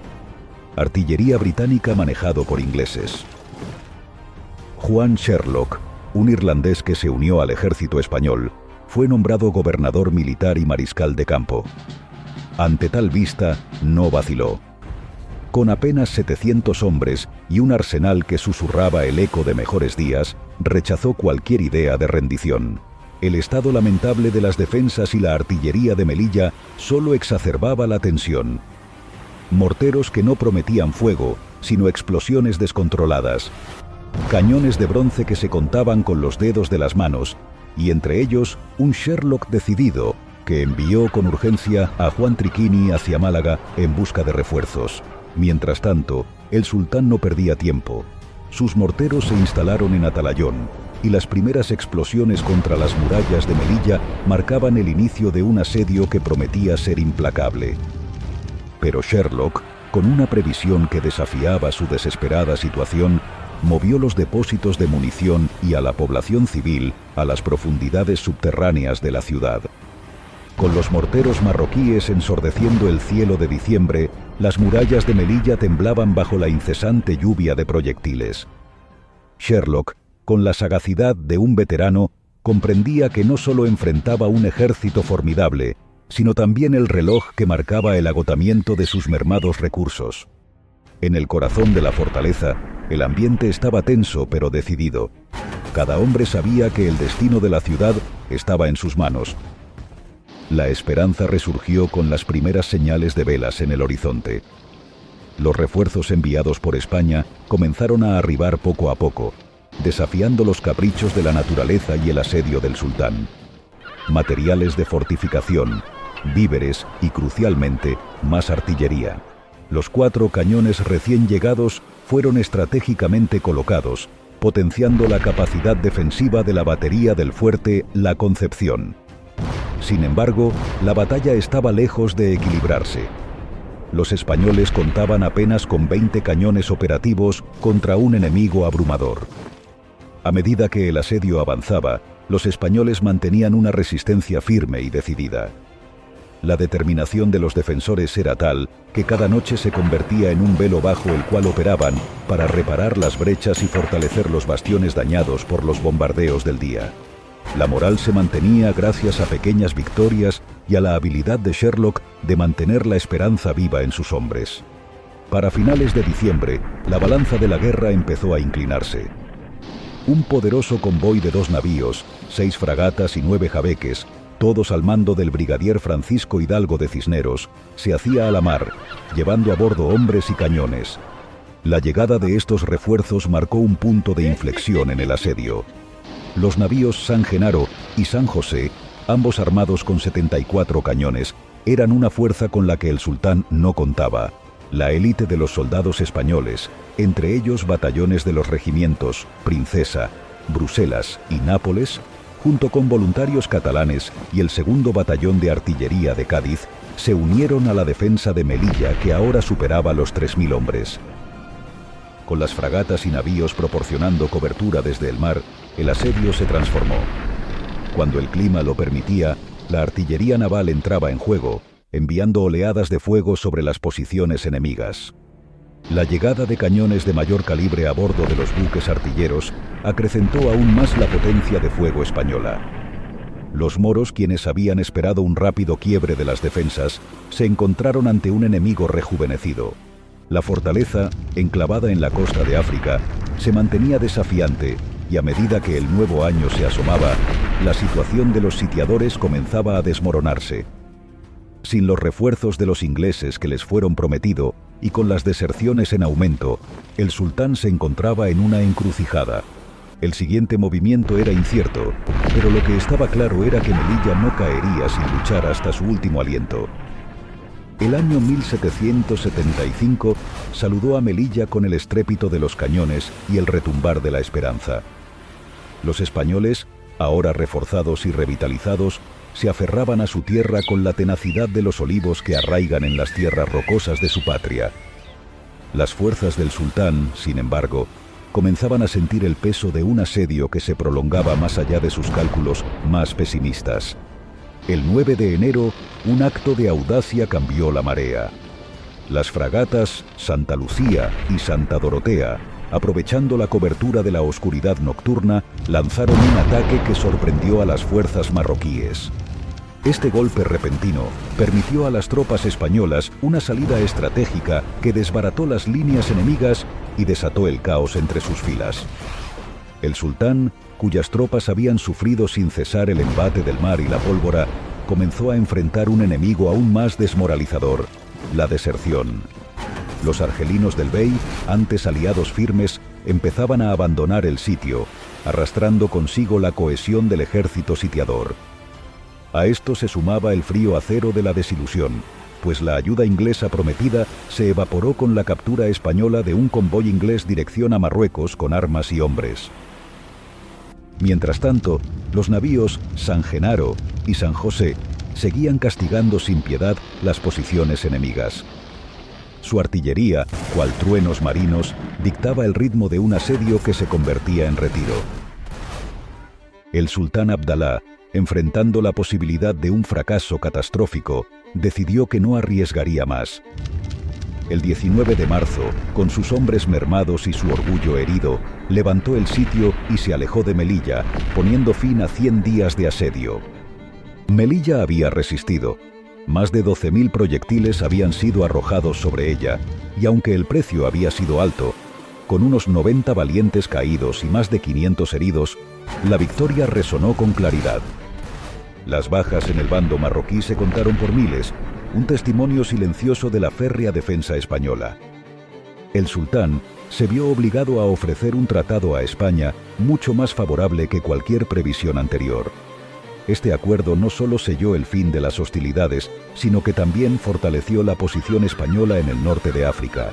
Artillería británica manejado por ingleses. Juan Sherlock, un irlandés que se unió al ejército español, fue nombrado gobernador militar y mariscal de campo. Ante tal vista, no vaciló. Con apenas 700 hombres y un arsenal que susurraba el eco de mejores días, rechazó cualquier idea de rendición. El estado lamentable de las defensas y la artillería de Melilla solo exacerbaba la tensión. Morteros que no prometían fuego, sino explosiones descontroladas. Cañones de bronce que se contaban con los dedos de las manos, y entre ellos un Sherlock decidido, que envió con urgencia a Juan Triquini hacia Málaga en busca de refuerzos. Mientras tanto, el sultán no perdía tiempo. Sus morteros se instalaron en Atalayón, y las primeras explosiones contra las murallas de Melilla marcaban el inicio de un asedio que prometía ser implacable. Pero Sherlock, con una previsión que desafiaba su desesperada situación, movió los depósitos de munición y a la población civil a las profundidades subterráneas de la ciudad. Con los morteros marroquíes ensordeciendo el cielo de diciembre, las murallas de Melilla temblaban bajo la incesante lluvia de proyectiles. Sherlock, con la sagacidad de un veterano, comprendía que no solo enfrentaba un ejército formidable, sino también el reloj que marcaba el agotamiento de sus mermados recursos. En el corazón de la fortaleza, el ambiente estaba tenso pero decidido. Cada hombre sabía que el destino de la ciudad estaba en sus manos. La esperanza resurgió con las primeras señales de velas en el horizonte. Los refuerzos enviados por España comenzaron a arribar poco a poco, desafiando los caprichos de la naturaleza y el asedio del sultán. Materiales de fortificación, víveres y, crucialmente, más artillería. Los 4 cañones recién llegados fueron estratégicamente colocados, potenciando la capacidad defensiva de la batería del fuerte La Concepción. Sin embargo, la batalla estaba lejos de equilibrarse. Los españoles contaban apenas con 20 cañones operativos contra un enemigo abrumador. A medida que el asedio avanzaba, los españoles mantenían una resistencia firme y decidida. La determinación de los defensores era tal que cada noche se convertía en un velo bajo el cual operaban para reparar las brechas y fortalecer los bastiones dañados por los bombardeos del día. La moral se mantenía gracias a pequeñas victorias y a la habilidad de Sherlock de mantener la esperanza viva en sus hombres. Para finales de diciembre, la balanza de la guerra empezó a inclinarse. Un poderoso convoy de 2 navíos, 6 fragatas y 9 jabeques, todos al mando del brigadier Francisco Hidalgo de Cisneros, se hacía a la mar, llevando a bordo hombres y cañones. La llegada de estos refuerzos marcó un punto de inflexión en el asedio. Los navíos San Genaro y San José, ambos armados con 74 cañones, eran una fuerza con la que el sultán no contaba. La élite de los soldados españoles, entre ellos batallones de los regimientos Princesa, Bruselas y Nápoles, junto con voluntarios catalanes y el 2º Batallón de Artillería de Cádiz, se unieron a la defensa de Melilla, que ahora superaba los 3.000 hombres. Con las fragatas y navíos proporcionando cobertura desde el mar, el asedio se transformó. Cuando el clima lo permitía, la artillería naval entraba en juego, enviando oleadas de fuego sobre las posiciones enemigas. La llegada de cañones de mayor calibre a bordo de los buques artilleros acrecentó aún más la potencia de fuego española. Los moros, quienes habían esperado un rápido quiebre de las defensas, se encontraron ante un enemigo rejuvenecido. La fortaleza, enclavada en la costa de África, se mantenía desafiante, y a medida que el nuevo año se asomaba, la situación de los sitiadores comenzaba a desmoronarse. Sin los refuerzos de los ingleses que les fueron prometido, y con las deserciones en aumento, el sultán se encontraba en una encrucijada. El siguiente movimiento era incierto, pero lo que estaba claro era que Melilla no caería sin luchar hasta su último aliento. El año 1775 saludó a Melilla con el estrépito de los cañones y el retumbar de la esperanza. Los españoles, ahora reforzados y revitalizados, se aferraban a su tierra con la tenacidad de los olivos que arraigan en las tierras rocosas de su patria. Las fuerzas del sultán, sin embargo, comenzaban a sentir el peso de un asedio que se prolongaba más allá de sus cálculos más pesimistas. El 9 de enero, un acto de audacia cambió la marea. Las fragatas Santa Lucía y Santa Dorotea, aprovechando la cobertura de la oscuridad nocturna, lanzaron un ataque que sorprendió a las fuerzas marroquíes. Este golpe repentino permitió a las tropas españolas una salida estratégica que desbarató las líneas enemigas y desató el caos entre sus filas. El sultán, cuyas tropas habían sufrido sin cesar el embate del mar y la pólvora, comenzó a enfrentar un enemigo aún más desmoralizador: la deserción. Los argelinos del Bey, antes aliados firmes, empezaban a abandonar el sitio, arrastrando consigo la cohesión del ejército sitiador. A esto se sumaba el frío acero de la desilusión, pues la ayuda inglesa prometida se evaporó con la captura española de un convoy inglés dirección a Marruecos con armas y hombres. Mientras tanto, los navíos San Genaro y San José seguían castigando sin piedad las posiciones enemigas. Su artillería, cual truenos marinos, dictaba el ritmo de un asedio que se convertía en retiro. El sultán Abdalá, enfrentando la posibilidad de un fracaso catastrófico, decidió que no arriesgaría más. El 19 de marzo, con sus hombres mermados y su orgullo herido, levantó el sitio y se alejó de Melilla, poniendo fin a 100 días de asedio. Melilla había resistido. Más de 12.000 proyectiles habían sido arrojados sobre ella, y aunque el precio había sido alto, con unos 90 valientes caídos y más de 500 heridos, la victoria resonó con claridad. Las bajas en el bando marroquí se contaron por miles, un testimonio silencioso de la férrea defensa española. El sultán se vio obligado a ofrecer un tratado a España mucho más favorable que cualquier previsión anterior. Este acuerdo no solo selló el fin de las hostilidades, sino que también fortaleció la posición española en el norte de África.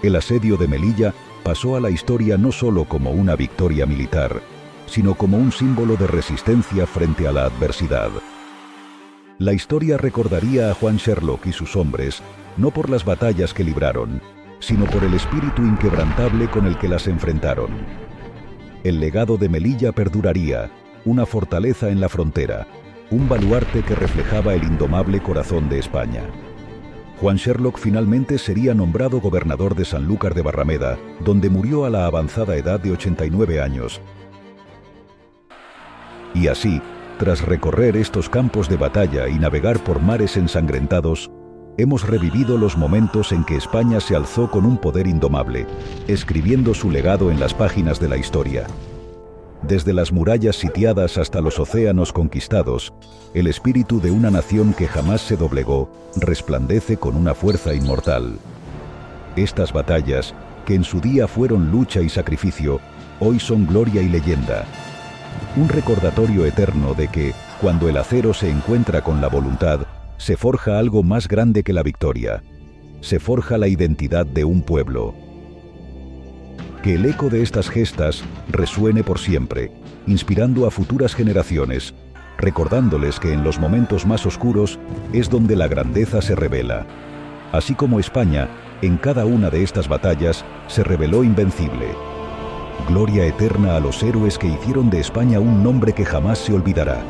El asedio de Melilla pasó a la historia no solo como una victoria militar, sino como un símbolo de resistencia frente a la adversidad. La historia recordaría a Juan Sherlock y sus hombres, no por las batallas que libraron, sino por el espíritu inquebrantable con el que las enfrentaron. El legado de Melilla perduraría, una fortaleza en la frontera, un baluarte que reflejaba el indomable corazón de España. Juan Sherlock finalmente sería nombrado gobernador de Sanlúcar de Barrameda, donde murió a la avanzada edad de 89 años. Y así, tras recorrer estos campos de batalla y navegar por mares ensangrentados, hemos revivido los momentos en que España se alzó con un poder indomable, escribiendo su legado en las páginas de la historia. Desde las murallas sitiadas hasta los océanos conquistados, el espíritu de una nación que jamás se doblegó resplandece con una fuerza inmortal. Estas batallas, que en su día fueron lucha y sacrificio, hoy son gloria y leyenda. Un recordatorio eterno de que, cuando el acero se encuentra con la voluntad, se forja algo más grande que la victoria. Se forja la identidad de un pueblo. Que el eco de estas gestas resuene por siempre, inspirando a futuras generaciones, recordándoles que en los momentos más oscuros es donde la grandeza se revela. Así como España, en cada una de estas batallas, se reveló invencible. Gloria eterna a los héroes que hicieron de España un nombre que jamás se olvidará.